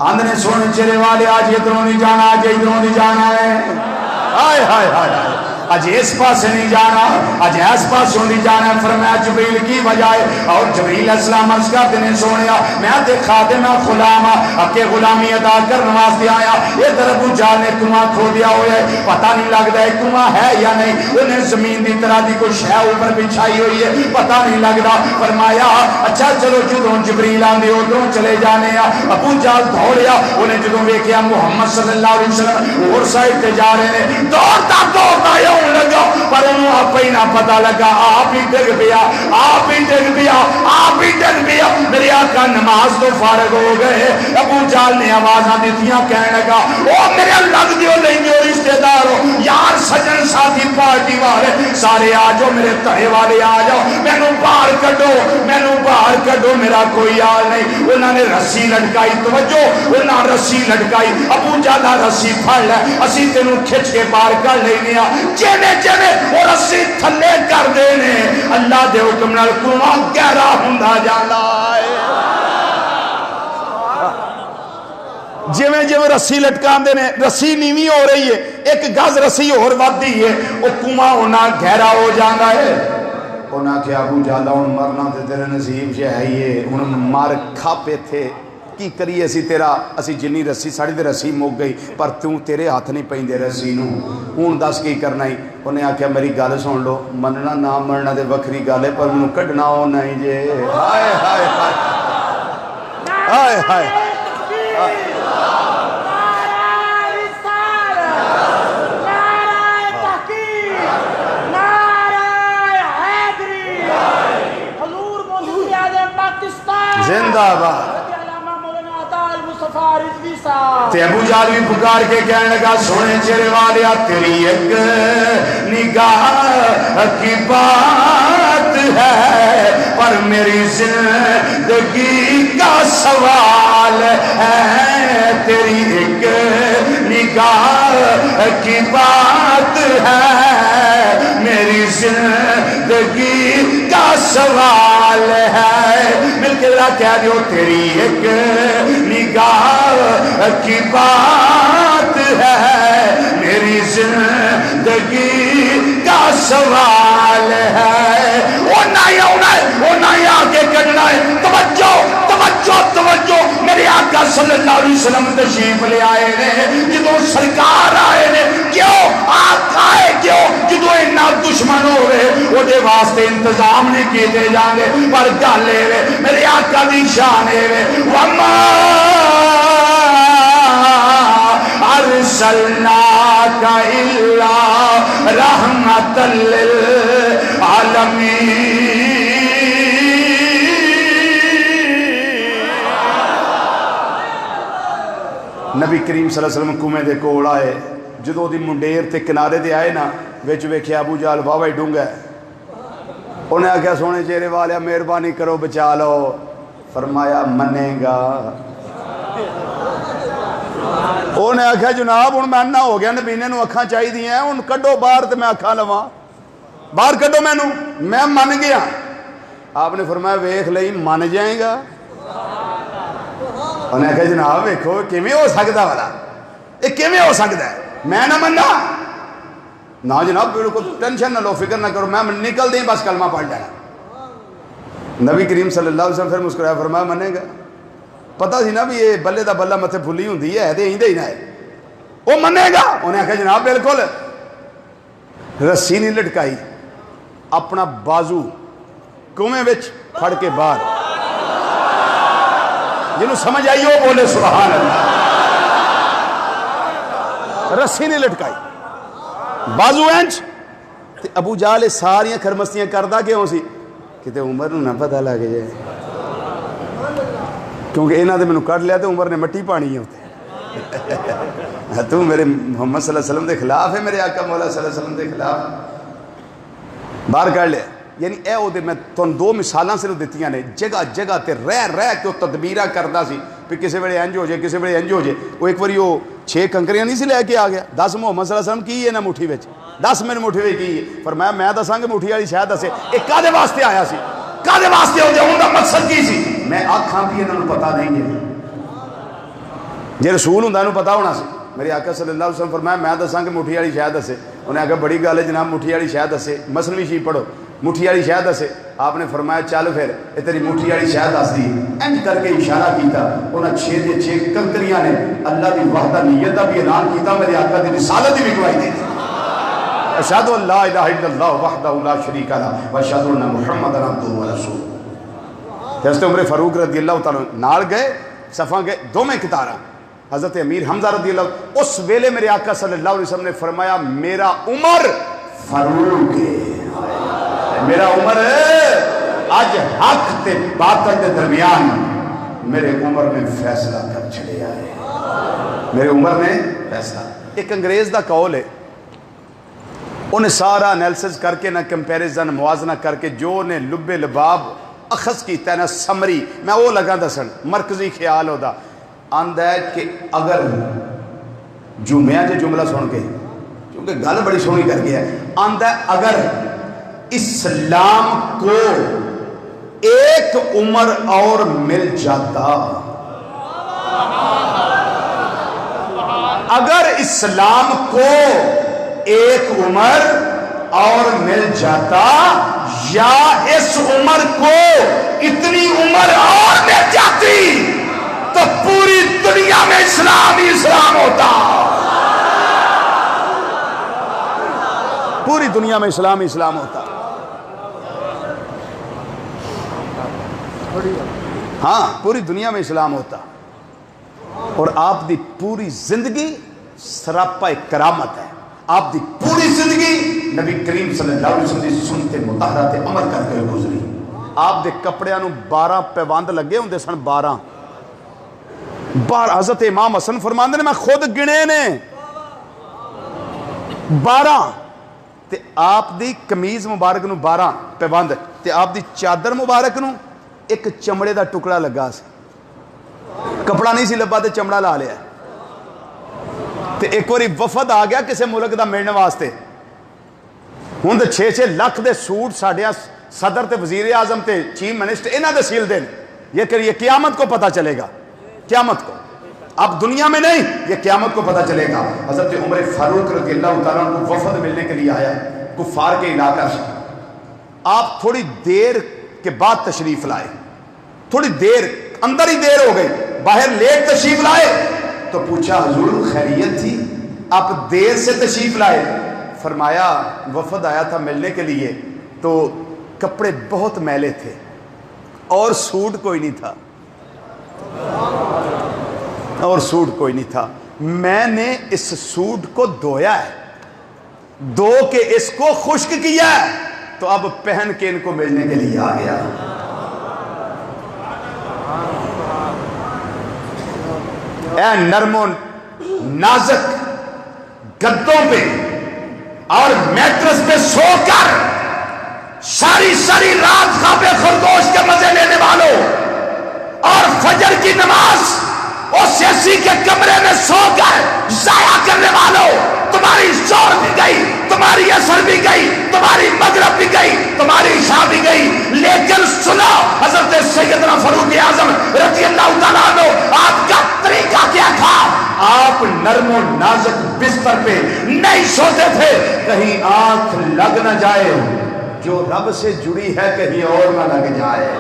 آندھنے سونے چلے والے آج ادھروں نہیں جانا، آج ادھروں نہیں جانا ہے، ہائے ہائے ہائے ہائے، آج اس پاس نہیں جانا، آج اس پاس نہیں جانا ہے۔ فرمایا جبریل کی وجہ ہے، اور جبریل علیہ السلام عرض کرتے ہیں سونیا میں تے خادم غلام اکے غلامی ادا کر نماز دے آیا، یہ طرف جال نے کنواں کھو دیا ہویا ہے، پتہ نہیں لگتا ہے کنواں ہے یا نہیں، انہیں زمین دی طرح دی کوئی شے اوپر بچھائی ہوئی ہے، پتہ نہیں لگتا۔ فرمایا اچھا چلو جدوں جبریل آندے ادھروں چلے جانے آ، ابو جال دوڑیا، انہیں جدوں ویکھیا محمد صلی اللہ علیہ وسلم اور سائڈ تے جا رہے ہیں، دوڑتا لگا، پر انہوں آپ ہی نہ پتہ لگا، آپ ہی ڈگ پیا، آپ ہی ڈگ پیا، آپ ہی ڈگ پیا۔ میرے آقا نماز تو فارغ ہو گئے، ابو جال نے آوازاں دیتیاں کہنے لگا او میرے لگ دیو نہیں دیو رشتہ دارو، یار سجن ساتھی پارٹی والے سارے آ جاؤ، میرے تہے والے آ جاؤ، مینوں باہر کڈو، مینوں باہر کڈو، میرا کوئی حال نہیں۔ انہوں نے رسی لٹکائی، توجہ، انہوں نے رسی لٹکائی، ابو جالا رسی پھڑ لے، اسی تینوں کھچ کے باہر کر لینے آ، جینے جینے اور رسی تھلے کر دینے، اللہ دے حکم نال کنواں گہرا ہوندا جاندا ہے۔ جویں جویں رسی لٹکان دے نے، رسی نیویں ہو رہی ہے، ایک گز رسی اور ودی ہے، وہ کنواں ہونا گہرا ہو جاندا ہے۔ انہاں کہ ابو جالا ہن مرنا تے تیرے نصیب چ ہے ہی، ہن مر کھاپے تھے، کی کریے اسی تیرا، اسی جنی رسی ساڑی دے رسی مک گئی، پر توں تیرے ہاتھ نہیں پیندے رسی نو، ہن دس کی کرنا ہی۔ انہیں آکھیا میری گل سن لو، مننا نہ مننا دے وکری گل ہے، پر منوں کڈنا او نہیں جے، ہائے ہائے ہائے ہائے ہائے، زندہ باد۔ تے ابو جال بھی پکار کے کہنے لگا سونے چہرے والیا تیری ایک نگاہ کی بات ہے، پر میری زندگی کا سوال ہے، تیری ایک نگاہ کی بات ہے، میری زندگی کا سوال ہے، مل کے ذرا کہہ دیو تیری ایک نگاہ کی بات ہے، میری زندگی کا سوال ہے، وہ نہیں آنا ہے، وہ نہیں آگے کرنا ہے۔ توجہ توجہ توجہ، میرے آقا صلی اللہ علیہ وسلم تشریف لے آئے نے، جدوں سرکار آئے نے، کیوں آقا آئے کیوں، جدوں انہاں دشمن ہو رہے وہ دے واسطے انتظام نہیں کیتے جاندے، پر گل ہے میرے آقا دی شان ہے، وما ارسلناک الا رحمت للعالمین۔ نبی کریم صلی اللہ علیہ وسلم کنویں دے کول آئے، جدوں دی منڈیر تے کنارے دے آئے نا، وچ ویکھیا ابو جہل واہ ڈونگا ہے، انہیں آخیا سونے چہرے والے مہربانی کرو بچا لو، فرمایا منے گا، انہیں آخیا جناب ہن میں نہ ہو گیا، نبینے نو اکھاں چاہی دی ہیں، ہن کڈو باہر تے میں اکھاں لواں، باہر کڈو مینوں، میں من گیا۔ آپ نے فرمایا ویکھ لئی من جائے گا، انہیں آخیا جناب ویکھو کیویں ہو سکدا والا، یہ کیویں ہو سکدا ہے، میں نہ مننا، نہ جناب بالکل ٹینشن نہ لو، فکر نہ کرو، میں نکل دیں بس کلمہ پڑھ جانا۔ نبی کریم صلی اللہ علیہ وسلم پھر مسکرایا، فرمایا منے گا، پتہ سی نا بھی یہ بلے دا بلہ متھے پھلی ہوندی ہے تے ایندے ہی نہ ہے، وہ منے گا۔ انہیں آخیا جناب بالکل، رسی نہیں لٹکائی، اپنا بازو کنویں وچ پھڑ کے باہر، جنہوں سمجھ آئی وہ بولے سبحان اللہ، رسی نہیں لٹکائی، بازو اینچ تے ابو جہل ساریاں خرمستیاں کردہ کیوں سی، کتے عمر نو نہ پتہ لگ جائے، کیونکہ انہوں نے مینوں کٹ لیا تو عمر نے مٹی پانی ہے اتنے تو میرے محمد صلی اللہ علیہ وسلم کے خلاف ہے، میرے آقا مولا صلی اللہ علیہ وسلم کے خلاف باہر کر لیا. یعنی اے او دے میں تن دو مثالاں صرف دیتیاں نے، جگہ جگہ تے رہ کے وہ تدبیراں کردا سی پھر کسی ویلے انج ہو جائے کسی ویلے انج ہو جائے. وہ ایک باری وہ 6 کنکریاں نہیں سی لے کے آ گیا، 10 محمد صلی اللہ علیہ وسلم کی ہے نا مٹھی وچ، 10 میرے مٹھی وچ کی ہے. فرمایا میں دساں گے مٹھی والی شاید دسے اے کادے واسطے آیا سی، کادے واسطے ہو جائے، ان کا مقصد کی سی. میں آکھاں بھی انہاں نوں پتہ نہیں ہے، جے رسول ہوندا انہوں پتہ ہونا سی. میرے آقا صلی اللہ علیہ وسلم فرمایا میں دساں کہ مٹھی والی شاید دسے. انہیں آخیا بڑی گل ہے جناب مٹھی والی شاید دسے، مثنوی شریف پڑھو مٹھی والی شاید دسے. آپ نے فرمایا چل پھر یہ تیری مٹھی والی شاید دس دی. انج کر کے اشارہ کیتا، انہیں 6 دے 6 کنکریاں نے اللہ کی وحدانیت کا بھی اعلان کیتا، میرے آقا کی رسالت کی بھی گواہی دی. اشہد ان لا الہ الا اللہ وحدہ لا شریک لہ واشہد ان محمد عبدہ ورسولہ. حضرت عمر فاروق رضی اللہ تعالیٰ نال گئے، صفاں گئے دو میں کتارا. حضرت امیر حمزہ رضی اللہ، اس ویلے میرے آقا صلی اللہ علیہ وسلم نے فرمایا میرا عمر فاروق ہے، میرا عمر آج حق تے باطل کے درمیان میرے عمر نے فیصلہ کر چھڑیا ہے، میرے عمر نے فیصلہ. ایک انگریز دا قول ہے، انہیں سارا انیلسس کر کے نہ کمپیریزن موازنہ کر کے جو نے لب لباب اخذ کیتا ہے نا سمری میں وہ لگا دسن مرکزی خیال ہوتا آندہ ہے کہ اگر جمعہ جو جملہ سن کے کیونکہ گل بڑی سونی کر گیا ہے، آندہ ہے اگر اسلام کو ایک عمر اور مل جاتا، اگر اسلام کو ایک عمر اور مل جاتا یا اس عمر کو اتنی عمر اور مل جاتی تو پوری دنیا میں اسلام ہی اسلام ہوتا، پوری دنیا میں اسلام ہی اسلام ہوتا. ہاں پوری دنیا میں اسلام ہوتا. اور آپ دی پوری زندگی سراپا کرامت ہے، آپ دی پوری زندگی نبی کریم صلی اللہ علیہ وسلم دی سنت مطہرہ تے عمل کر کے گزری. آپ دے کپڑیاں نو 12 پیوند لگے ہوندے سن، 12 حضرت امام حسن فرماندے نے میں خود گنے نے 12 تے آپ دی کمیز مبارک نو 12 پیوند تے آپ دی چادر مبارک نو ایک چمڑے دا ٹکڑا لگا سی، کپڑا نہیں سی لبا تے چمڑا لا لیا. تے ایک واری وفد آ گیا کسے ملک دا ملنے واسطے، ہوں تے 6-6 لاکھ دے سوٹ ساڈے صدر تے وزیر اعظم تے چیف منسٹر انہاں دے سیل دے. یہ کریے قیامت کو پتہ چلے گا، قیامت کو، اب دنیا میں نہیں، یہ قیامت کو پتہ چلے گا. حضرت عمر فاروق رضی اللہ تعالیٰ عنہ کو وفد ملنے کے لیے آیا کفار کے علاقہ سے. آپ تھوڑی دیر کے بعد تشریف لائے، تھوڑی دیر اندر ہی دیر ہو گئی، باہر لیٹ تشریف لائے تو پوچھا حضور خیریت تھی، آپ دیر سے تشریف لائے؟ فرمایا وفد آیا تھا ملنے کے لیے تو کپڑے بہت میلے تھے اور سوٹ کوئی نہیں تھا، اور سوٹ کوئی نہیں تھا. میں نے اس سوٹ کو دھویا ہے، دھو کے اس کو خشک کیا ہے تو اب پہن کے ان کو ملنے کے لیے آ گیا. اے نرم و نازک گدوں پہ اور میٹرس پہ سو کر ساری ساری رات خواب خرگوش کے مزے لینے والوں اور فجر کی نماز اس اسی کے کمرے میں سو کر ضائع کرنے والوں، تمہاری زور بھی گئی، تمہاری اثر بھی گئی، تمہاری مغرب بھی گئی، تمہاری عشاء بھی گئی. لیکن سنو حضرت سیدنا فاروق اعظم رضی اللہ تعالیٰ عنہ آپ کا طریقہ کیا تھا؟ آپ نرم و نازک بستر پہ نہیں سوتے تھے کہیں آنکھ لگ نہ جائے، جو رب سے جڑی ہے کہیں اور نہ لگ جائے،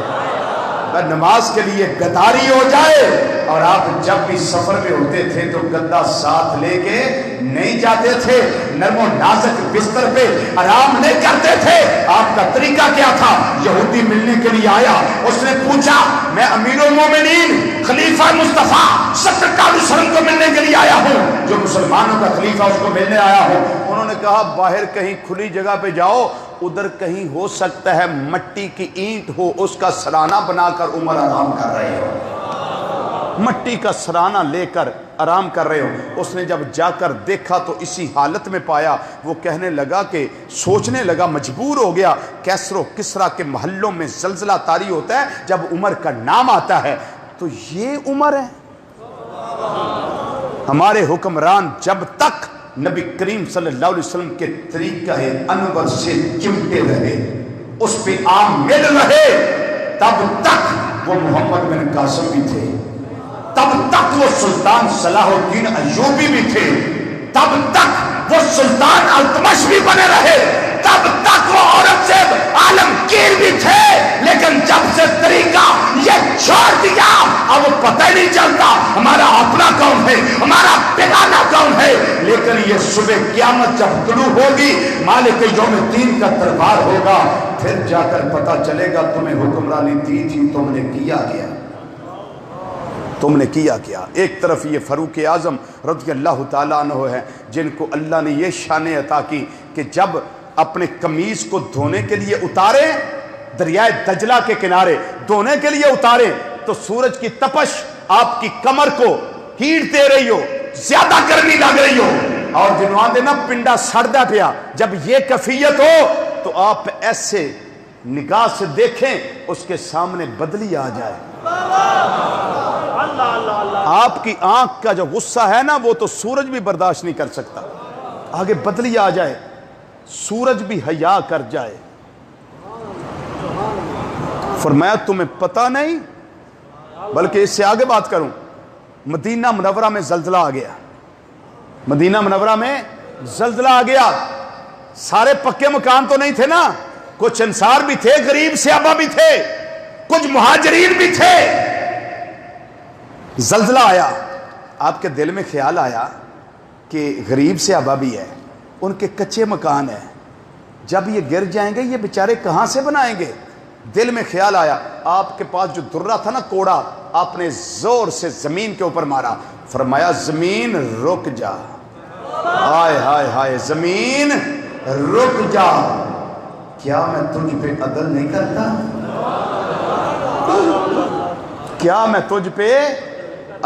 نماز کے لیے گداری ہو جائے. اور آپ جب بھی سفر میں ہوتے تھے تو گدا ساتھ لے کے نہیں جاتے تھے، نرم و نازک بستر پہ آرام نہیں کرتے تھے. آپ کا طریقہ کیا تھا؟ یہودی ملنے کے لیے آیا، اس نے پوچھا میں امیر المومنین خلیفہ مصطفیٰ صلی اللہ علیہ وسلم کو ملنے کے لیے آیا ہوں، جو مسلمانوں کا خلیفہ اس کو ملنے آیا ہوں. انہوں نے کہا باہر کہیں کھلی جگہ پہ جاؤ، ادھر کہیں ہو سکتا ہے مٹی کی اینٹ ہو، اس کا سرانہ بنا کر عمر آرام کر رہے ہو. مٹی کا سرانہ لے کر آرام کر رہے ہو۔ اس نے جب جا کر دیکھا تو اسی حالت میں پایا۔ وہ کہنے لگا کہ سوچنے لگا، مجبور ہو گیا، کیسر و کسریٰ کے محلوں میں زلزلہ طاری ہوتا ہے جب عمر کا نام آتا ہے، تو یہ عمر ہے؟ ہمارے حکمران جب تک نبی کریم صلی اللہ علیہ وسلم کے طریقہ انور سے چمٹے رہے، اس پہ عامل رہے، تب تک وہ محمد بن قاسم بھی تھے، تب تک وہ سلطان صلاح الدین ایوبی بھی تھے، تب تک وہ سلطان التمش بھی بنے رہے، تب تک وہ اورنگزیب عالمگیر بھی تھے۔ لیکن جب سے طریقہ یہ چھوڑ دیا، اب پتہ ہی نہیں چلتا ہمارا اپنا کون ہے، ہمارا بیگانہ کون ہے۔ لیکن یہ صبح قیامت جب طلوع ہوگی، مالک یوم الدین کا دربار ہوگا، پھر جا کر پتہ چلے گا تمہیں حکمرانی دی تھی، تم نے کیا کیا، تم نے کیا کیا۔ ایک طرف یہ فاروق اعظم رضی اللہ تعالیٰ عنہ ہے، جن کو اللہ نے یہ شان عطا کی کہ جب اپنے قمیص کو دھونے کے لیے اتارے، دریائے دجلہ کے کنارے دھونے کے لیے اتارے، تو سورج کی تپش آپ کی کمر کو ہیٹ دے رہی ہو، زیادہ گرمی لگ رہی ہو، اور جنوان دینا پنڈا سڑدا پیا، جب یہ کیفیت ہو تو آپ ایسے نگاہ سے دیکھیں اس کے سامنے بدلی آ جائے، آپ کی آنکھ کا جو غصہ ہے نا وہ تو سورج بھی برداشت نہیں کر سکتا، آگے بدلی آ جائے، سورج بھی حیا کر جائے۔ فرمایا تمہیں پتہ نہیں، بلکہ اس سے آگے بات کروں، مدینہ منورہ میں زلزلہ آ گیا، مدینہ منورہ میں زلزلہ آ گیا، سارے پکے مکان تو نہیں تھے نا، کچھ انصار بھی تھے، غریب صحابہ بھی تھے، کچھ مہاجرین بھی تھے۔ زلزلہ آیا، آپ کے دل میں خیال آیا کہ غریب صحابہ بھی ہے، ان کے کچے مکان ہیں، جب یہ گر جائیں گے یہ بیچارے کہاں سے بنائیں گے؟ دل میں خیال آیا، آپ کے پاس جو درہ تھا نا کوڑا، آپ نے زور سے زمین کے اوپر مارا، فرمایا زمین رک جا، ہائے ہائے ہائے زمین رک جا، کیا میں تجھ پہ عدل نہیں کرتا؟ کیا میں تجھ پہ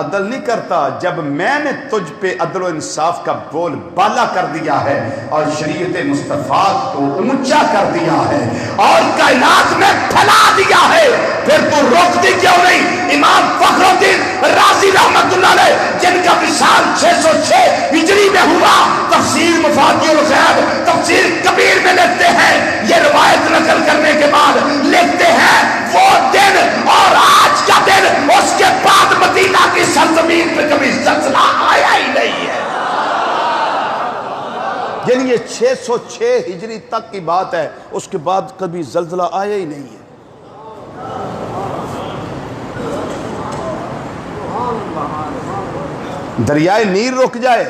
عدل نہیں کرتا؟ جب میں نے تجھ پہ عدل و انصاف کا بول بالا کر دیا ہے اور شریعت مصطفیٰ کو اونچا کر دیا ہے اور کائنات میں پھیلا دیا ہے، پھر تو روکتی کیوں نہیں؟ امام فخر الدین رازی رحمت اللہ علیہ، جن کا وصال 606 ہجری میں ہوا، تفسیر مفاتیح الغیب تفسیر کبیر میں لکھتے ہیں، یہ روایت نقل کرنے کے بعد لکھتے ہیں وہ دن اور آج کا دن، اس کے بعد مدینہ کی سرزمین پہ کبھی زلزلہ آیا ہی نہیں ہے۔ یعنی یہ 606 ہجری تک کی بات ہے، اس کے بعد کبھی زلزلہ آیا ہی نہیں ہے۔ دریائے نیل رک جائے،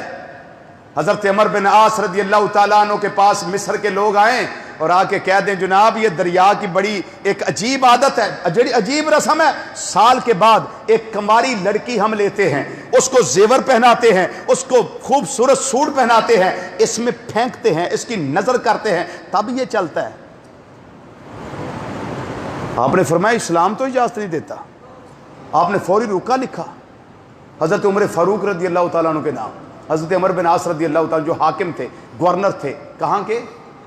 حضرت عمر بن عاص رضی اللہ تعالیٰ عنہ کے پاس مصر کے لوگ آئیں اور آ کے کہہ دیں جناب یہ دریا کی بڑی ایک عجیب عادت ہے، عجیب رسم ہے، سال کے بعد ایک کماری لڑکی ہم لیتے ہیں، اس کو زیور پہناتے ہیں، اس کو خوبصورت سوٹ پہناتے ہیں، اس میں پھینکتے ہیں، اس کی نظر کرتے ہیں، تب یہ چلتا ہے۔ آپ نے فرمایا اسلام تو اجازت نہیں دیتا، آپ نے فوری روکا لکھا، حضرت عمر فاروق رضی اللہ تعالیٰ عنہ کے نام، حضرت عمر بن عاص رضی اللہ تعالیٰ جو حاکم تھے، گورنر تھے، کہاں کے؟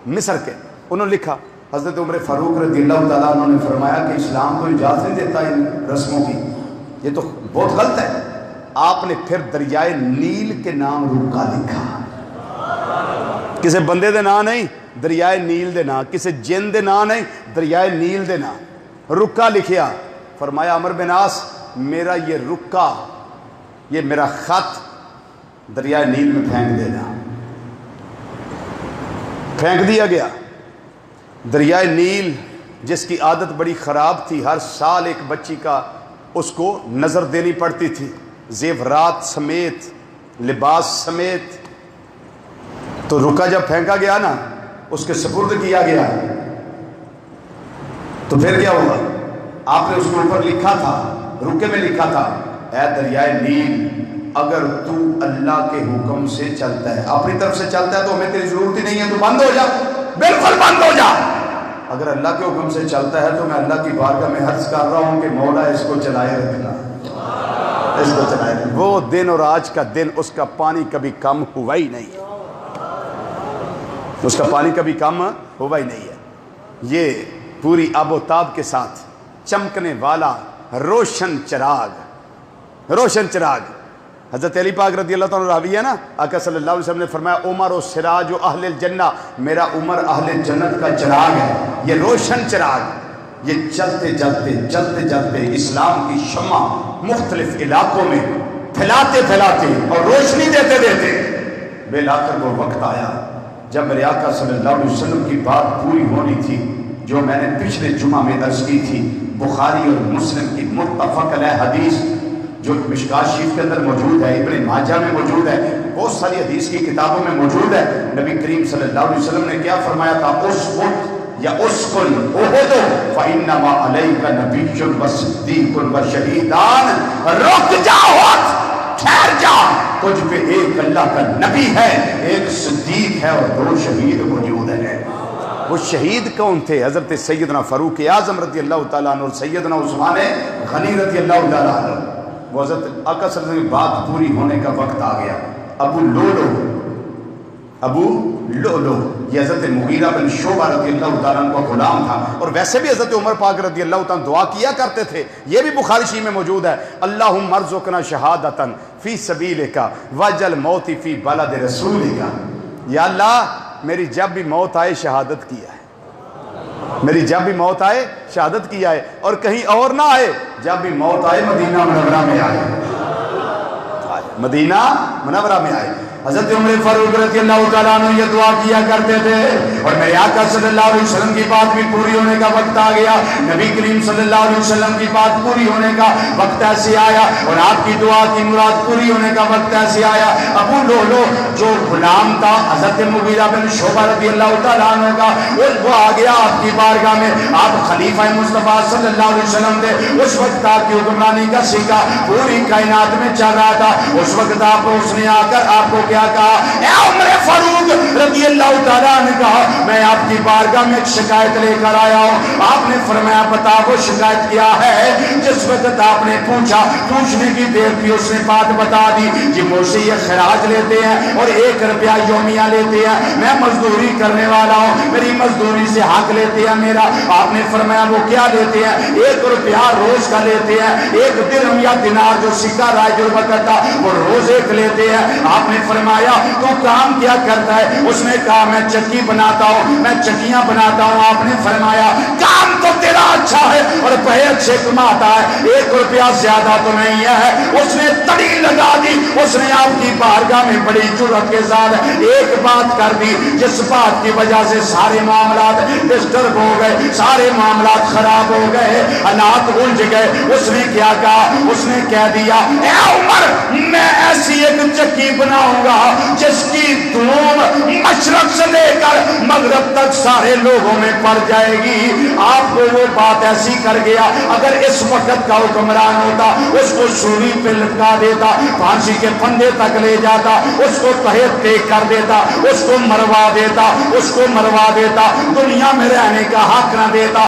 مصر کے، انہوں نے لکھا، حضرت عمر فاروق رضی اللہ تعالیٰ عنہ نے فرمایا کہ اسلام تو اجازت نہیں دیتا ان رسموں کی، یہ تو بہت غلط ہے۔ آپ نے پھر دریائے نیل کے نام رکا لکھا، کسی بندے دے نام نہیں، دریائے نیل دے نام، کسی جن دے نام نہیں، دریائے نیل دے نام رکا لکھیا۔ فرمایا عمر بن عاص میرا یہ رکا، یہ میرا خط دریائے نیل میں پھینک دینا، پھینک دیا گیا۔ دریائے نیل جس کی عادت بڑی خراب تھی، ہر سال ایک بچی کا اس کو نظر دینی پڑتی تھی، زیورات سمیت، لباس سمیت، تو رکا جب پھینکا گیا نا، اس کے سپرد کیا گیا، تو پھر کیا ہوا؟ آپ نے اس کے اوپر لکھا تھا، رکے میں لکھا تھا، اے دریائے نیل اگر تو اللہ کے حکم سے چلتا ہے، اپنی طرف سے چلتا ہے تو ہمیں تیری ضرورت ہی نہیں ہے، تو بند ہو جا، بالکل بند ہو جا۔ اگر اللہ کے حکم سے چلتا ہے تو میں اللہ کی بارگاہ میں عرض کر رہا ہوں کہ مولا اس کو چلائے رکھنا، اس کو چلائے رہے. وہ دن اور آج کا دن اس کا پانی کبھی کم ہوا ہی نہیں ہے. اس کا پانی کبھی کم ہوا ہی نہیں ہے. یہ پوری آب و تاب کے ساتھ چمکنے والا روشن چراغ، روشن چراغ. حضرت علی پاک رضی اللہ تعالیٰ راوی ہے نا، آقا صلی اللہ علیہ وسلم نے فرمایا عمر و سراج و اہل الجنہ، میرا عمر اہل جنت کا چراغ ہے. یہ روشن چراغ، یہ چلتے جلتے چلتے جلتے اسلام کی شمع مختلف علاقوں میں پھیلاتے پھیلاتے اور روشنی دیتے دیتے بالآخر وہ وقت آیا جب میرے آقا صلی اللہ علیہ وسلم کی بات پوری ہونی تھی، جو میں نے پچھلے جمعہ میں عرض کی تھی. بخاری اور مسلم کی متفق علیہ حدیث جو مشکات شریف کے اندر موجود ہے، ابن ماجہ میں موجود ہے، بہت ساری حدیث کی کتابوں میں موجود ہے. نبی کریم صلی اللہ علیہ وسلم نے کیا فرمایا تھا؟ اسکت یا اسکن احد فانما علیک نبی و صدیق و شہیدان. رک جا، ٹھہر جا، تجھ پہ ایک اللہ کا نبی ہے، ایک صدیق ہے اور 2 شہید موجود ہیں. وہ شہید کون تھے؟ حضرت سیدنا فاروق اعظم رضی اللہ تعالیٰ عنہ اور سیدنا عثمان غنی رضی اللہ تعالیٰ عنہ. وہ حضرت آقا صلی اللہ علیہ وسلم کی بات پوری ہونے کا وقت آ گیا. ابو لولو یہ حضرت مغیرہ بن شعبہ رضی اللہ تعالیٰ عنہ کا غلام تھا، اور ویسے بھی حضرت عمر پاک رضی اللہ تعالیٰ دعا کیا کرتے تھے. یہ بھی بخاری شریف میں موجود ہے، اللہم ارزقنا شہادتاً فی سبیلک واجعل موتی فی بلد رسولک. یا اللہ میری جب بھی موت آئے شہادت کیا ہے، میری جب بھی موت آئے شہادت کیا ہے، اور کہیں اور نہ آئے. جب بھی موت آئے مدینہ منورہ میں آئے، مدینہ منورہ میں آئے. حضرت عمر فاروق رضی اللہ تعالیٰ عنہ یہ دعا کیا کرتے تھے. اور میرے آقا صلی اللہ علیہ وسلم کی بات بھی پوری ہونے کا وقت آ گیا. نبی کریم صلی اللہ علیہ وسلم کی بات پوری ہونے کا وقت ایسے آیا، اور آپ کی دعا کی مراد پوری ہونے کا وقت ایسے آیا. ابو لولو جو غلام تھا حضرت مغیرہ بن شعبہ رضی اللہ تعالیٰ عنہ کا، وہ آ گیا آپ کی بارگاہ میں. آپ خلیفہ مصطفیٰ صلی اللہ علیہ وسلم تھے. اس وقت آپ کی حکمرانی کا سکہ پوری کائنات میں چل رہا تھا. اس وقت اس نے آ کر آپ کو کیا کہا؟ اے عمر فاروق رضی اللہ تعالیٰ نے کہا میں آپ کی بارگاہ میں ایک شکایت لے کر آیا ہوں. آپ نے فرمایا بتا وہ شکایت کیا ہے؟ جس وقت آپ نے پوچھا، پوچھنے کی دیر تھی، اس نے بات بتا دی. جی مجھ سے یہ خراج لیتے ہیں اور 1 روپیہ یومیہ لیتے ہیں، میں مزدوری کرنے والا ہوں، میری مزدوری سے حق لیتے ہیں میرا. آپ نے فرمایا وہ کیا لیتے ہیں؟ 1 روپیہ روز کا لیتے ہیں. 1 درہم یا دینار جو سکہ رائج البرکت تھا وہ روز 1 لیتے ہیں. آپ نے فرمایا تو کام کیا کرتا ہے؟ اس نے کہا میں چکی بناتا ہوں، میں چکیاں بناتا ہوں. آپ نے فرمایا کام تو تیرا اچھا ہے اور پہے اچھے کماتا ہے، 1 روپیہ زیادہ تو نہیں ہے. اس نے تڑی لگا دی. اس نے آپ کی بارگاہ میں بڑی جرأت کے ساتھ ایک بات کر دی جس بات کی وجہ سے سارے معاملات ڈسٹرب ہو گئے، سارے معاملات خراب ہو گئے، حالات الجھ گئے. اس نے کیا کہا؟ اس نے کہہ دیا اے عمر میں ایسی ایک چکی بناؤں گا جس کی دھوم مشرق سے لے کر مغرب تک سارے لوگوں میں پڑ جائے گی. آپ کو وہ بات ایسی کر گیا. اگر اس وقت کا حکمران ہوتا اس کو سولی پہ لٹکا دیتا، پھانسی کے پھندے تک لے جاتا، اس کو تہت ٹیک کر دیتا، اس کو مروا دیتا، اس کو مروا دیتا، دنیا میں رہنے کا حق نہ دیتا.